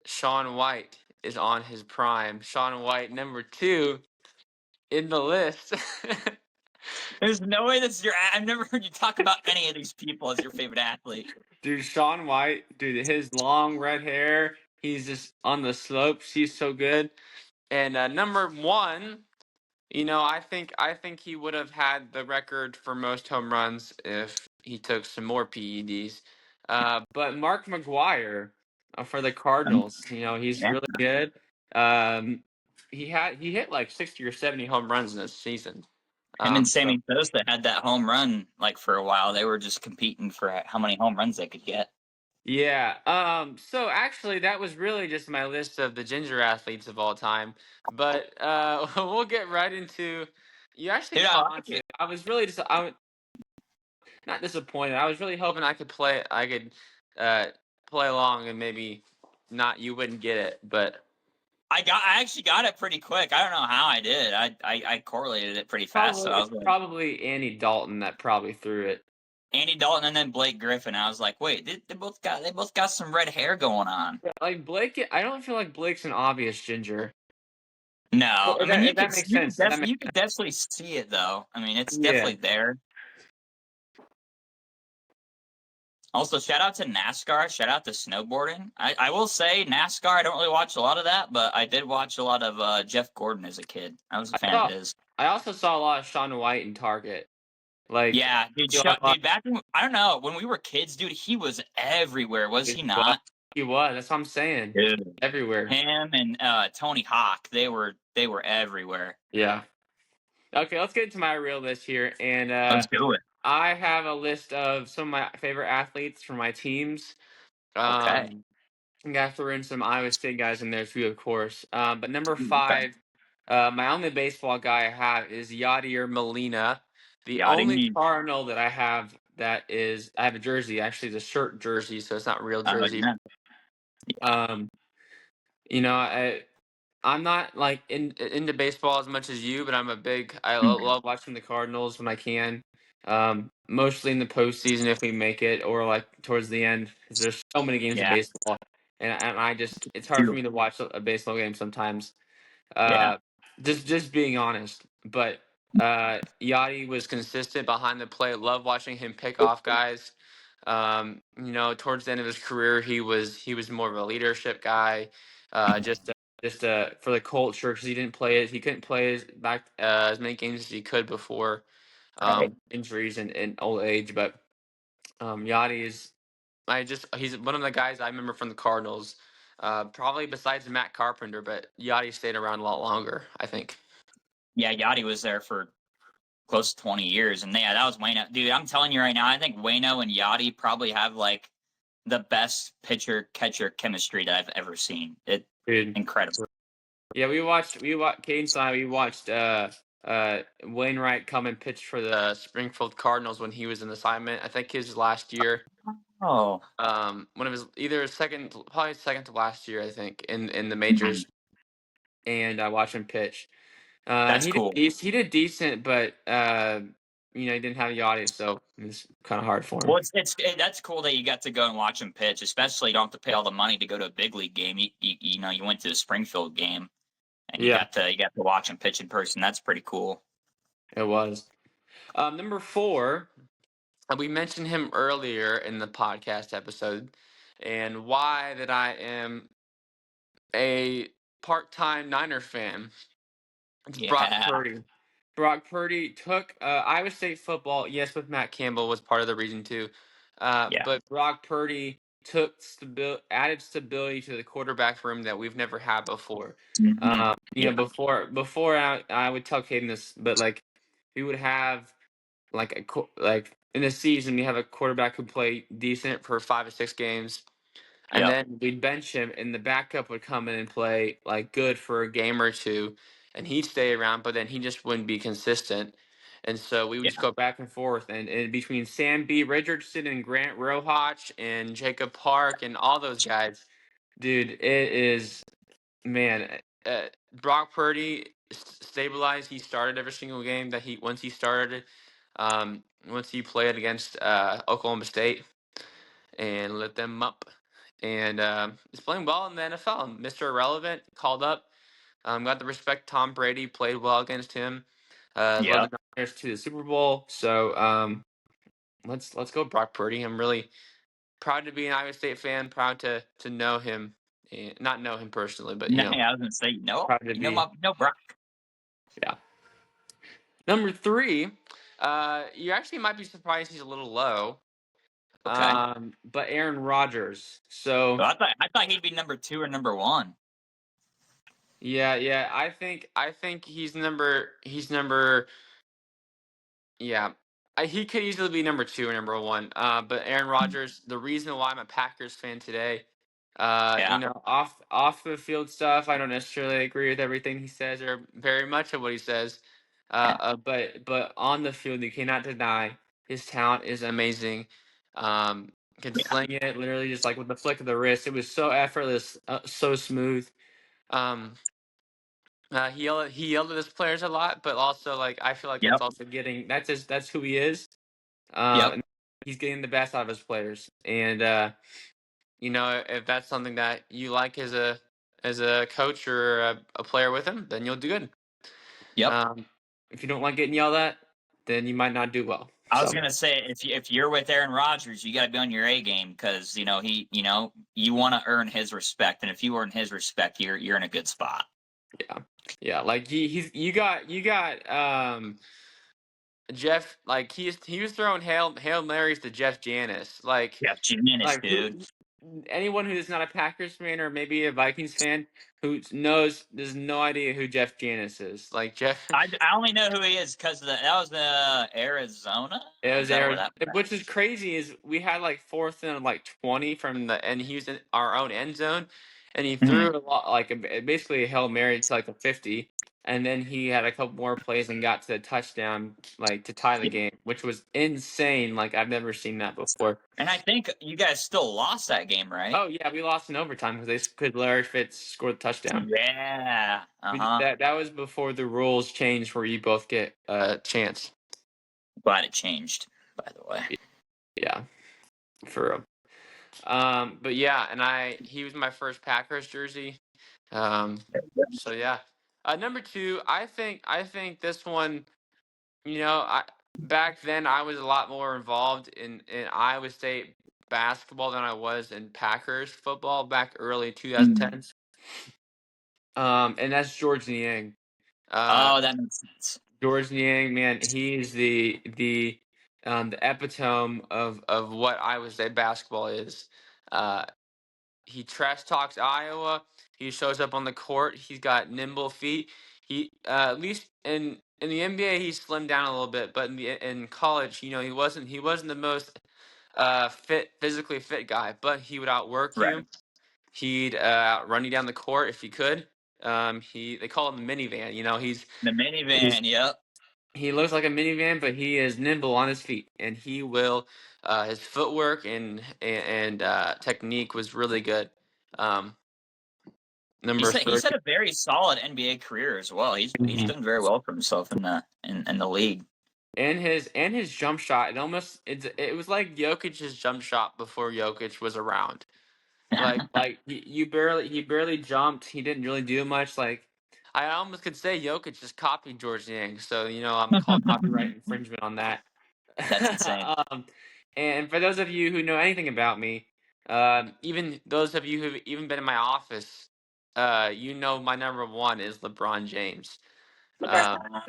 Shaun White is on his prime. Shaun White, number 2 in the list. There's no way that's I've never heard you talk about any of these people as your favorite athlete. Dude, Shaun White, dude, his long red hair, he's just on the slopes. He's so good. And number 1, I think he would have had the record for most home runs if he took some more PEDs. But Mark McGwire for the Cardinals, he's Yeah. really good. He hit like 60 or 70 home runs in this season. Him and So Sammy Sosa had that home run like for a while. They were just competing for how many home runs they could get. yeah. So actually, that was really just my list of the ginger athletes of all time. But we'll get right into You actually Dude, I caught like on to it. it. I was really I was not disappointed. I was really hoping I could play. I could uh, play along and maybe not. You wouldn't get it, but I actually got it pretty quick. I don't know how I did. I correlated it pretty fast. So probably I it's was like probably Andy Dalton that probably threw it. Andy Dalton and then Blake Griffin. I was like, wait, they both got some red hair going on. Yeah, like Blake, I don't feel like Blake's an obvious ginger. No, I mean If that makes sense. If that makes you could definitely see it though. I mean, it's yeah. definitely there. Also, shout out to NASCAR. Shout out to snowboarding. I will say NASCAR. I don't really watch a lot of that, but I did watch a lot of Jeff Gordon as a kid. I was a I fan of saw. his. I also saw a lot of Shaun White in Target. Like, Yeah, dude, you know, dude. Back when, I don't know, when we were kids, dude, he was everywhere, was he well, not? he was. That's what I'm saying. Dude. Everywhere. Him and Tony Hawk, they were everywhere. Yeah. Okay, let's get into my real list here, and Let's do it. I have a list of some of my favorite athletes from my teams. Okay. I got to throw in some Iowa State guys in there too, of course. But number Okay. 5, my only baseball guy I have is Yadier Molina. The Yachting only me. Cardinal that I have I have a jersey. Actually, it's a shirt jersey, so it's not a real Oh jersey. yeah. Um, you know, I'm not like into baseball as much as you, but love watching the Cardinals when I can. Mostly in the postseason if we make it, or like towards the end, 'cause there's so many games of Yeah. baseball, and I just it's hard for Dude. me to watch a baseball game sometimes. Yeah. Uh, just being honest, but Yachty was consistent behind the plate. Love watching him pick off guys. Towards the end of his career, he was more of a leadership guy. Just for the culture because he couldn't play as many games as he could before Right. injuries and old age. But Yachty is he's one of the guys I remember from the Cardinals. Probably besides Matt Carpenter, but Yachty stayed around a lot longer, I think. Yeah, Yachty was there for close to 20 years. And yeah, that was Wayno. Dude, I'm telling you right now, I think Wayno and Yachty probably have like the best pitcher catcher chemistry that I've ever seen. It Dude. incredible. Yeah, Caden and I, we watched Wainwright come and pitch for the Springfield Cardinals when he was in assignment. I think his last year. Oh, One of his either probably second to last year, I think, in the majors. mhm. And I watched him pitch. That's cool. He did decent, but he didn't have the audience, so it's kind of hard for him. Well, that's cool that you got to go and watch him pitch. Especially, you don't have to pay all the money to go to a big league game. You went to the Springfield game and Yeah, you got to watch him pitch in person. That's pretty cool. it was. Number 4, we mentioned him earlier in the podcast episode, and why that I am a part-time Niner fan. It's Brock Yeah, Purdy. Brock Purdy took Iowa State football. Yes, with Matt Campbell was part of the reason too. yeah, But Brock Purdy took added stability to the quarterback room that we've never had before. hmm yeah, Before I would tell Caden this, but like we would have like in a season we have a quarterback who played decent for 5 or 6 games, and yep, then we'd bench him, and the backup would come in and play like good for a game or two, and he'd stay around, but then he just wouldn't be consistent. And so we would yeah, just go back and forth, and between Sam B. Richardson and Grant Rohach and Jacob Park and all those guys, dude, it is man. Brock Purdy stabilized. He started every single game that he once he started. Once he played against Oklahoma State and lit them up. And he's playing well in the NFL. Mr. Irrelevant called up. Got the respect. Tom Brady played well against him. Led yeah. the Niners to the Super Bowl. So let's go Brock Purdy. I'm really proud to be an Iowa State fan. Proud to know him, and not know him personally, but No, I was gonna say proud to be. Brock. Yeah. Number 3, you actually might be surprised he's a little low. Okay. But Aaron Rodgers. So Well, I thought he'd be number 2 or number 1. yeah. I think he's number. Yeah, he could easily be number 2 or number 1. But Aaron Rodgers. The reason why I'm a Packers fan today. Yeah, Off the field stuff, I don't necessarily agree with everything he says or very much of what he says. But on the field, you cannot deny his talent is amazing. Can Yeah. sling it literally just like with the flick of the wrist. It was so effortless, so smooth. Um, he yelled at his players a lot, but also like I feel like that's Yep. also getting that's who he is. Yep. And he's getting the best out of his players, and if that's something that you like as a coach or a player with him, then you'll do good. Yep. Um, if you don't like getting yelled at, then you might not do well. I was So gonna say if you're with Aaron Rodgers, you got to be on your A game because you want to earn his respect, and if you earn his respect, you're in a good spot. yeah, like you got Jeff, like he was throwing hail marys to Jeff Janis, Yeah, Jimenez, like dude. anyone who is not a Packers fan or maybe a Vikings fan who knows there's no idea who Jeff Janis is. Like Jeff, I only know who he is because that was the Arizona. it Is was that where Aaron. that was Which is crazy is we had like 4th and 20 and he was in our own end zone, and he at? Mhm. threw a lot like basically a Hail Mary to like the 50, and then he had a couple more plays and got to the touchdown like to tie the Yeah. game, which was insane. Like I've never seen that before. And I think you guys still lost that game, right? Oh yeah, we lost in overtime because Larry Fitz scored the touchdown. Yeah. Uh-huh. That was before the rules changed where you both get a chance. Glad it changed, by the way. Yeah, for real. But yeah, and he was my first Packers jersey. So yeah. Number two, I think this one, back then I was a lot more involved in Iowa State basketball than I was in Packers football back early Mhm. 2010s. And that's George Niang. Uh, Oh, that makes sense. George Niang, man, he is the epitome of what Iowa State basketball is. Uh, he trash talks Iowa. He shows up on the court. He's got nimble feet. He at least in the NBA he's slimmed down a little bit, but in college, he wasn't the most physically fit guy, but he would outwork Right. you. He'd run you down the court if he could. They call him the minivan. The He's minivan. Yep. he looks like a minivan, but he is nimble on his feet, and he will. His footwork and technique was really good. Um, number He's 30. had a very solid NBA career as well. He's Mhm. done very well for himself in the league. And his jump shot, it was like Jokic's jump shot before Jokic was around. Like he barely jumped. He didn't really do much. Like I almost could say Jokic just copied George Yang. So I'm called copyright infringement on that. That's insane. And for those of you who know anything about me, even those of you who've even been in my office, my number one is LeBron James. Um,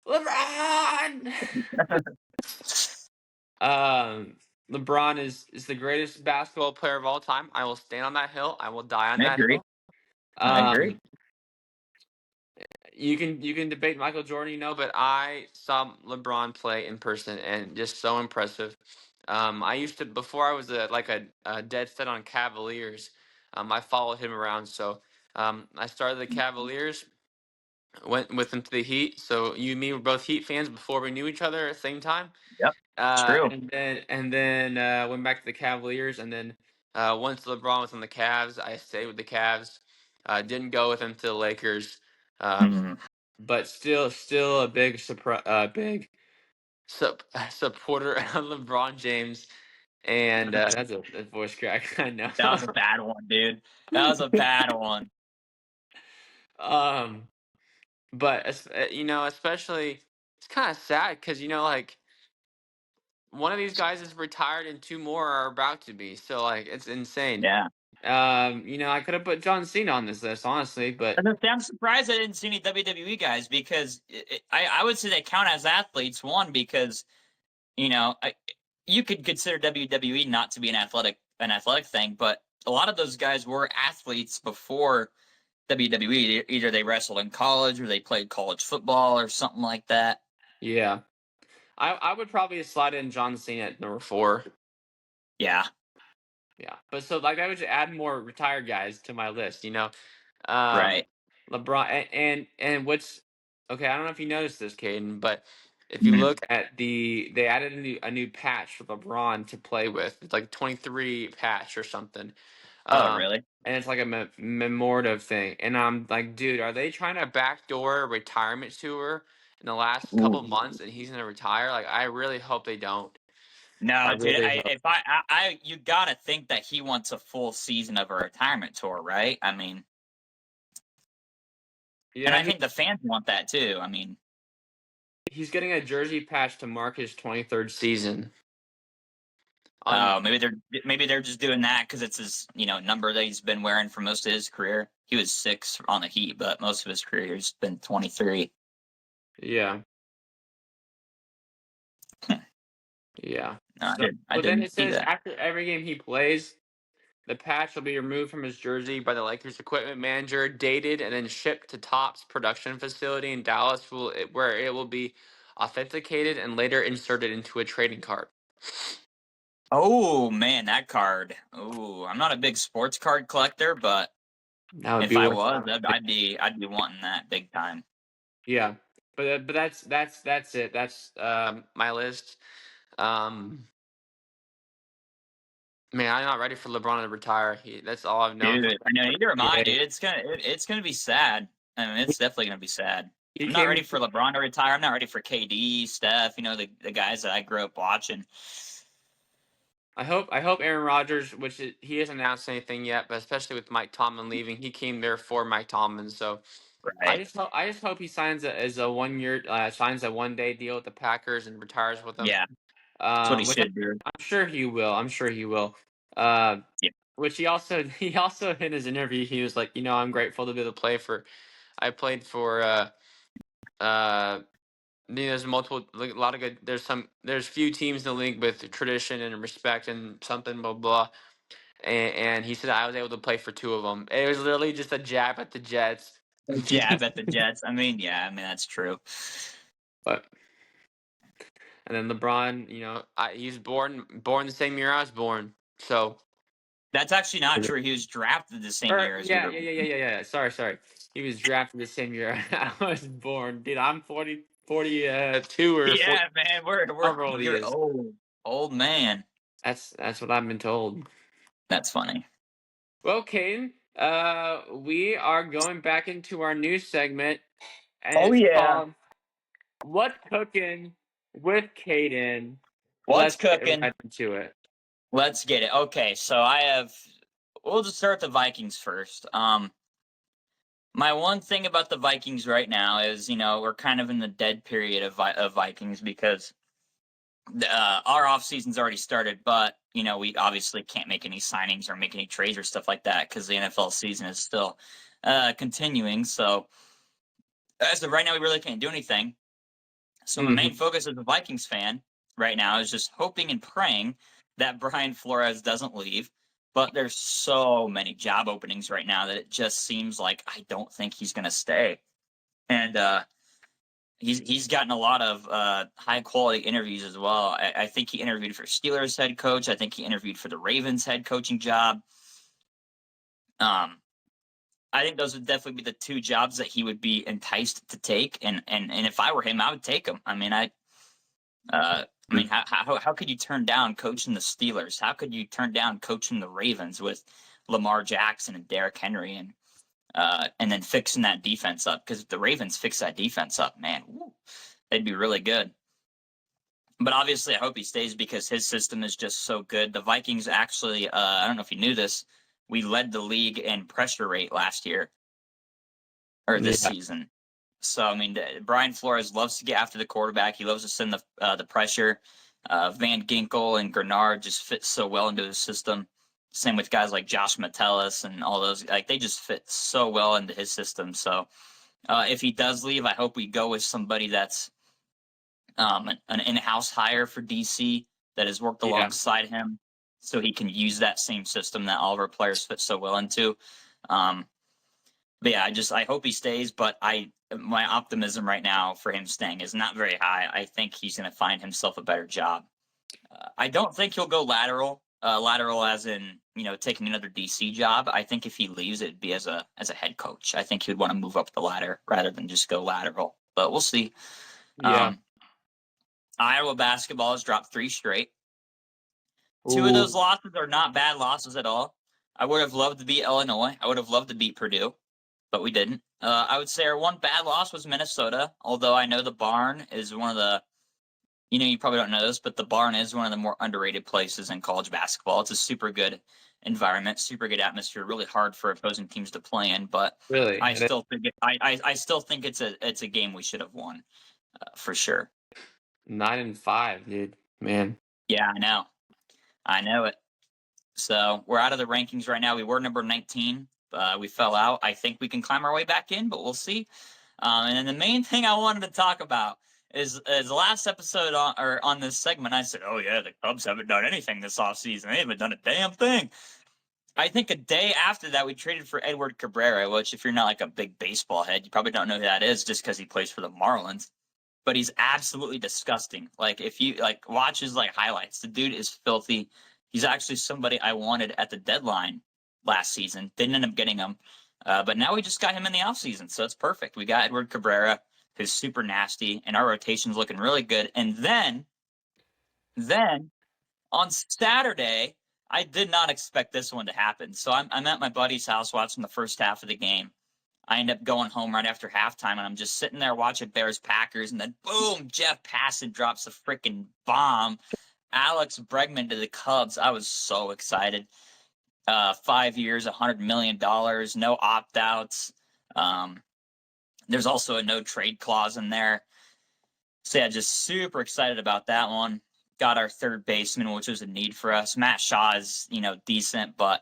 LeBron. Um, LeBron is the greatest basketball player of all time. I will stand on that hill. I will die on I that agree. hill. I agree. Um, you can debate Michael Jordan, but I saw LeBron play in person and just so impressive. I used to before I was a dead set on Cavaliers. I followed him around, so I started the Cavaliers, went with him to the Heat. So you and me were both Heat fans before we knew each other at the same time. Yep. It's true. And then went back to the Cavaliers, and then once LeBron was on the Cavs, I stayed with the Cavs. Didn't go with him to the Lakers, um, Mhm. but still a big supporter of LeBron James. And that's a voice crack, I know. That was a bad one, dude. That was a bad one. um, but especially it's kind of sad because like one of these guys is retired and two more are about to be. So like it's insane. Yeah. I could have put John Cena on this list, honestly, but I'm surprised I didn't see any WWE guys because I would say they count as athletes. One, because you know I, you could consider WWE not to be an athletic thing, but a lot of those guys were athletes before WWE. Either they wrestled in college or they played college football or something like that. yeah. I would probably slide in John Cena at number 4. Yeah. Yeah. But so like I would just add more retired guys to my list, Um Right. LeBron and which Okay, I don't know if you noticed this, Caden, but if you look at they added a new patch for LeBron to play with. It's like 23 patch or something. Oh, Um, really? and it's like a memorative thing. And I'm like, dude, are they trying to backdoor a retirement tour in the last couple Ooh. months and he's gonna retire? Like, I really hope they don't. I No, dude. really hope. You gotta think that he wants a full season of a retirement tour, right? I mean, and Yeah, I think the fans want that too. I mean, he's getting a jersey patch to mark his 23rd season. On maybe they're just doing that because it's his number that he's been wearing for most of his career. He was 6 on the Heat, but most of his career has been 23. Yeah. Yeah. No, So, I but then didn't it see says that. after every game he plays, the patch will be removed from his jersey by the Lakers equipment manager, dated, and then shipped to Topps production facility in Dallas, where it will be authenticated and later inserted into a trading card. Oh man, that card. Oh, I'm not a big sports card collector, but That would if be I worth was, it. I'd be wanting that big time. Yeah, but that's it. That's my list. Um, Man, I'm not ready for LeBron to retire. That's all I've known Dude, from I know neither am I, NBA. dude. It's gonna be sad. I mean, it's definitely gonna be sad. He I'm not came. ready for LeBron to retire. I'm not ready for KD, Steph. The guys that I grew up watching. I hope Aaron Rodgers, he hasn't announced anything yet, but especially with Mike Tomlin leaving, he came there for Mike Tomlin. So Right? I just hope he signs a 1 year signs a 1 day deal with the Packers and retires with them. Yeah, that's what he Which should do. I'm sure he will. I'm sure he will. Uh, Yeah, which he also in his interview he was like, I'm grateful to be able to play for. I played for uh there's multiple, like, a lot of good. There's few teams in the league with tradition and respect and something blah blah. And he said I was able to play for two of them. It was literally just a jab at the Jets. jab at the Jets. I mean, yeah, I mean that's true. But and then LeBron, he's born the same year I was born. So That's actually not true. He was drafted the same or year as you yeah were yeah yeah yeah born. yeah yeah. Sorry. He was drafted the same year I was born. Dude, I'm 42 or 40, Yeah, man, however old he you're is. old man. That's what I've been told. That's funny. Well, Caden, we are going back into our new segment, and Oh it's yeah, called "What's Cooking with Caden." what's Let's get cooking? right into it. Let's get it. Okay, so I have. We'll just start with the Vikings first. My one thing about the Vikings right now is, we're kind of in the dead period of Vikings because our off season's already started, but we obviously can't make any signings or make any trades or stuff like that because the NFL season is still continuing. So as of right now, we really can't do anything. So my main Hmm. focus as a Vikings fan right now is just hoping and praying that Brian Flores doesn't leave. But there's so many job openings right now that it just seems like I don't think he's going to stay. And he's gotten a lot of high quality interviews as well. I think he interviewed for Steelers head coach. I think he interviewed for the Ravens head coaching job. Um, I think those would definitely be the two jobs that he would be enticed to take. And if I were him, I would take them. How could you turn down coaching the Steelers? How could you turn down coaching the Ravens with Lamar Jackson and Derrick Henry and then fixing that defense up? Because if the Ravens fix that defense up, man, they'd be really good. But obviously, I hope he stays because his system is just so good. The Vikings actually, I don't know if you knew this, we led the league in pressure rate last year or this Yeah, season. So I mean, Brian Flores loves to get after the quarterback. He loves to send the pressure. Van Ginkel and Grenard just fit so well into his system. Same with guys like Josh Metellus and all those. Like they just fit so well into his system. So if he does leave, I hope we go with somebody that's an in-house hire for DC that has worked yeah, alongside him, so he can use that same system that all of our players fit so well into. Um, but yeah, I hope he stays. But my optimism right now for him staying is not very high. I think he's going to find himself a better job. I don't think he'll go lateral. Lateral as in taking another DC job. I think if he leaves, it'd be as a head coach. I think he'd want to move up the ladder rather than just go lateral. but we'll see. Yeah. Iowa basketball has dropped 3 straight. 2 of Ooh. those losses are not bad losses at all. I would have loved to beat Illinois. I would have loved to beat Purdue, but we didn't. I would say our one bad loss was Minnesota, although I know the Barn is one of the, you probably don't know this, but the Barn is one of the more underrated places in college basketball. It's a super good environment, super good atmosphere, really hard for opposing teams to play in, but Really? I still think I still think it's a game we should have won, for sure. 9-5, dude. Man. Yeah, I know it. So we're out of the rankings right now. We were number 19. We fell out. I think we can climb our way back in, but we'll see. And then the main thing I wanted to talk about is the last episode on this segment. I said, "Oh yeah, the Cubs haven't done anything this offseason. They haven't done a damn thing." I think a day after that, we traded for Edward Cabrera, which, if you're not like a big baseball head, you probably don't know who that is just because he plays for the Marlins. But he's absolutely disgusting. Like, if you like watch his like highlights, the dude is filthy. He's actually somebody I wanted at the deadline last season. Didn't end up getting him, but now we just got him in the offseason, so it's perfect. We got Edward Cabrera, who's super nasty, and our rotation's looking really good. And then on Saturday, I did not expect this one to happen. So I'm at my buddy's house watching the first half of the game. I end up going home right after halftime, and I'm just sitting there watching Bears Packers, and then boom, Jeff Passan drops a freaking bomb. Alex Bregman to the Cubs. I was so excited. 5 years, $100 million, no opt outs. There's also a no trade clause in there. So yeah, just super excited about that one. Got our third baseman, which was a need for us. Matt Shaw is, decent, but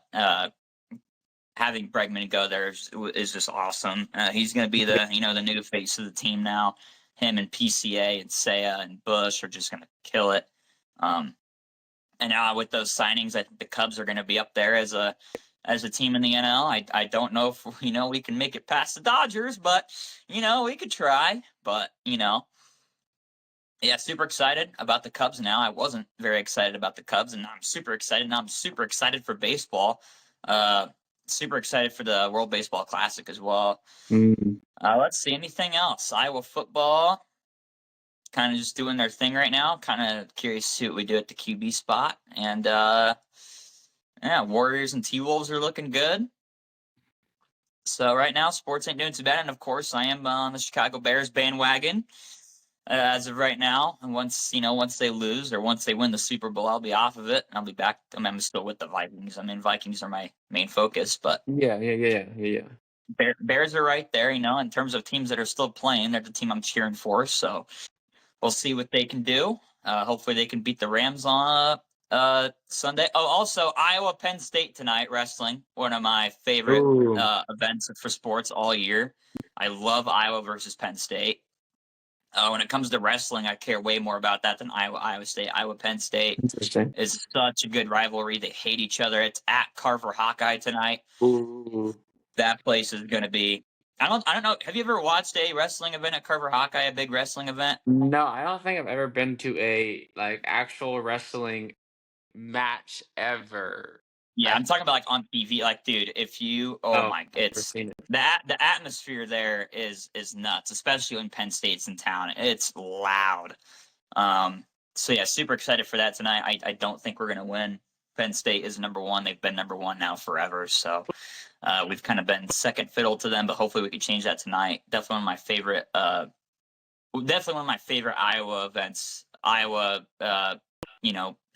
having Bregman go there is just awesome. He's going to be the new face of the team now. Him and PCA and Seiya and Bush are just going to kill it. And now with those signings, I think the Cubs are going to be up there as a team in the NL. I don't know if we can make it past the Dodgers, but we could try. But yeah, super excited about the Cubs now. I wasn't very excited about the Cubs, and now I'm super excited. Now I'm super excited for baseball. Super excited for the World Baseball Classic as well. Let's see, anything else? Iowa football, kind of just doing their thing right now. Kind of curious to see what we do at the QB spot. And yeah, Warriors and T-Wolves are looking good. So right now, sports ain't doing too bad. And of course, I am on the Chicago Bears bandwagon as of right now. And once they lose or once they win the Super Bowl, I'll be off of it. I'll be back. I'm still with the Vikings. Vikings are my main focus. But Yeah. Bears are right there. In terms of teams that are still playing, they're the team I'm cheering for. So we'll see what they can do. Hopefully, they can beat the Rams on Sunday. Oh, also Iowa Penn State tonight, wrestling. One of my favorite events for sports all year. I love Iowa versus Penn State. When it comes to wrestling, I care way more about that than Iowa State. Iowa Penn State is such a good rivalry. They hate each other. It's at Carver Hawkeye tonight. Ooh. That place is going to be. I don't know. Have you ever watched a wrestling event at Carver Hawkeye? A big wrestling event? No, I don't think I've ever been to a actual wrestling match ever. Yeah, I'm talking about like on TV. Like, dude, if you, it's seen it. the atmosphere there is nuts, especially when Penn State's in town. It's loud. So yeah, super excited for that tonight. I don't think we're gonna win. Penn State is number one. They've been number one now forever. So we've kind of been second fiddle to them, but hopefully we can change that tonight. Definitely one of my favorite. Definitely one of my favorite Iowa events. Iowa.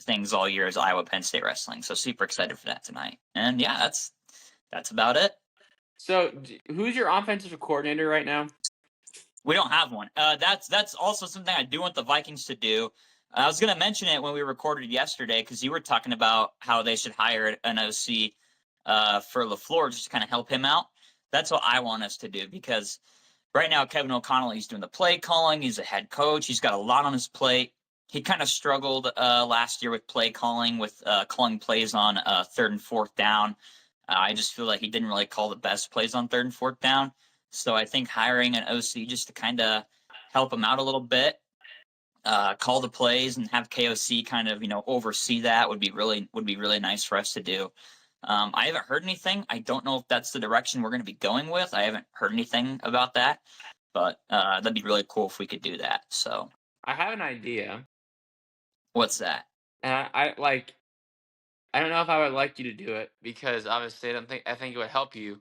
Things all year is Iowa Penn State wrestling. So super excited for that tonight. And yeah, that's about it. So who's your offensive coordinator right now? We don't have one. That's also something I do want the Vikings to do. I was going to mention it when we recorded yesterday because you were talking about how they should hire an OC for LaFleur just to kind of help him out. That's what I want us to do because right now Kevin O'Connell, he's doing the play calling. He's a head coach. He's got a lot on his plate. He kind of struggled last year with play calling, with calling plays on third and fourth down. I just feel like he didn't really call the best plays on third and fourth down. So I think hiring an OC just to kind of help him out a little bit, call the plays, and have KOC kind of oversee that would be really nice for us to do. I haven't heard anything. I don't know if that's the direction we're going to be going with. I haven't heard anything about that. but that'd be really cool if we could do that. So I have an idea, what's that? and I don't know if I would like you to do it because obviously I think it would help you.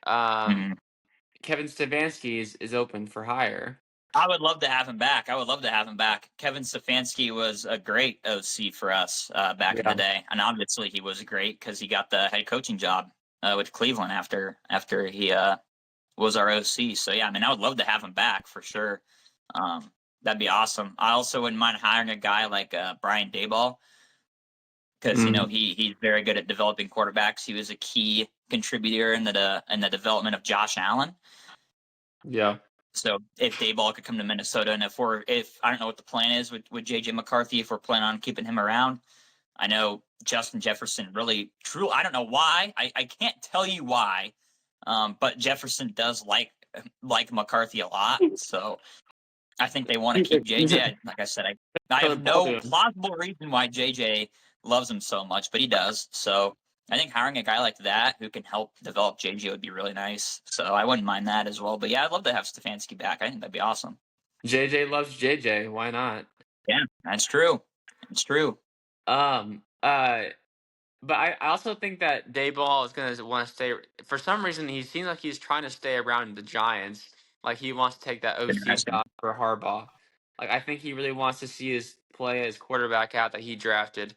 Um, Mhm. Kevin Stefanski is open for hire. I would love to have him back. I would love to have him back. Kevin Stefanski was a great OC for us back in the Yeah. day, and obviously he was great because he got the head coaching job with Cleveland after he was our OC. So yeah, I mean, I would love to have him back for sure. That'd be awesome. I also wouldn't mind hiring a guy like Brian Daboll because Mm, he's very good at developing quarterbacks. He was a key contributor in the development of Josh Allen. yeah. So if Dayball could come to Minnesota, and if I don't know what the plan is with JJ McCarthy, if we're planning on keeping him around, I know Justin Jefferson really true. I don't know why. I can't tell you why, but Jefferson does like McCarthy a lot. So I think they want to keep JJ. Like I said, I For the have no Baldwin. plausible reason why JJ loves him so much, but he does. So I think hiring a guy like that who can help develop JJ would be really nice. So I wouldn't mind that as well. But yeah, I'd love to have Stefanski back. I think that'd be awesome. JJ loves JJ. Why not? Yeah, that's true. It's true. Um. Uh. But I also think that Dayball is gonna want to stay. For some reason, he seems like he's trying to stay around the Giants. Like he wants to take that OC Interesting. job for Harbaugh. Like I think he really wants to see his quarterback out that he drafted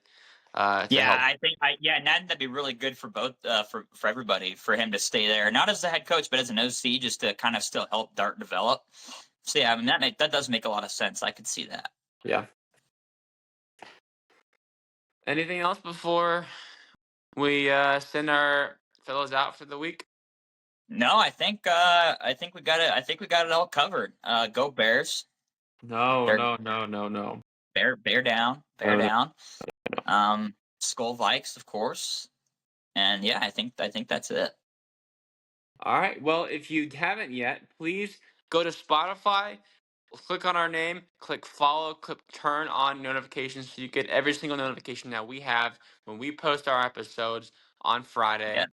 to Yeah, help. I think yeah, and that'd be really good for both for everybody for him to stay there, not as the head coach, but as an OC, just to kind of still help Dart develop. So yeah, I mean that does make a lot of sense. I could see that. Yeah. Anything else before we send our fellows out for the week? No, I think we got it. I think we got it all covered. Go Bears. No, They're no, no, no, no. bear down, bear No, no. down. Skull Vikes, of course. And yeah, I think that's it. All right. Well, if you haven't yet, please go to Spotify, click on our name, click follow, click turn on notifications so you get every single notification that we have when we post our episodes on Yeah. Friday.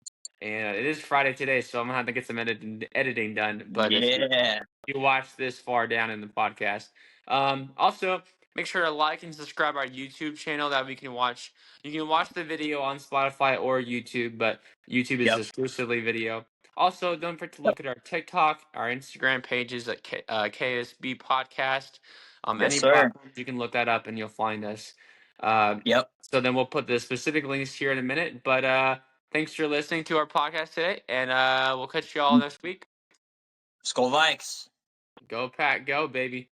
And it is Friday today, so I'm gonna have to get some editing done. But if Yeah. you watch this far down in the podcast, also make sure to like and subscribe our YouTube channel that we can watch. You can watch the video on Spotify or YouTube, but YouTube is Yep. exclusively video. Also, don't forget to Yep. look at our TikTok, our Instagram pages at KSB Podcast. Yes, Any sir. platforms, you can look that up and you'll find us. Uh, Yep. so then we'll put the specific links here in a minute. But thanks for listening to our podcast today, and we'll catch you all next week. Skull Vikes. Go Pack, go baby.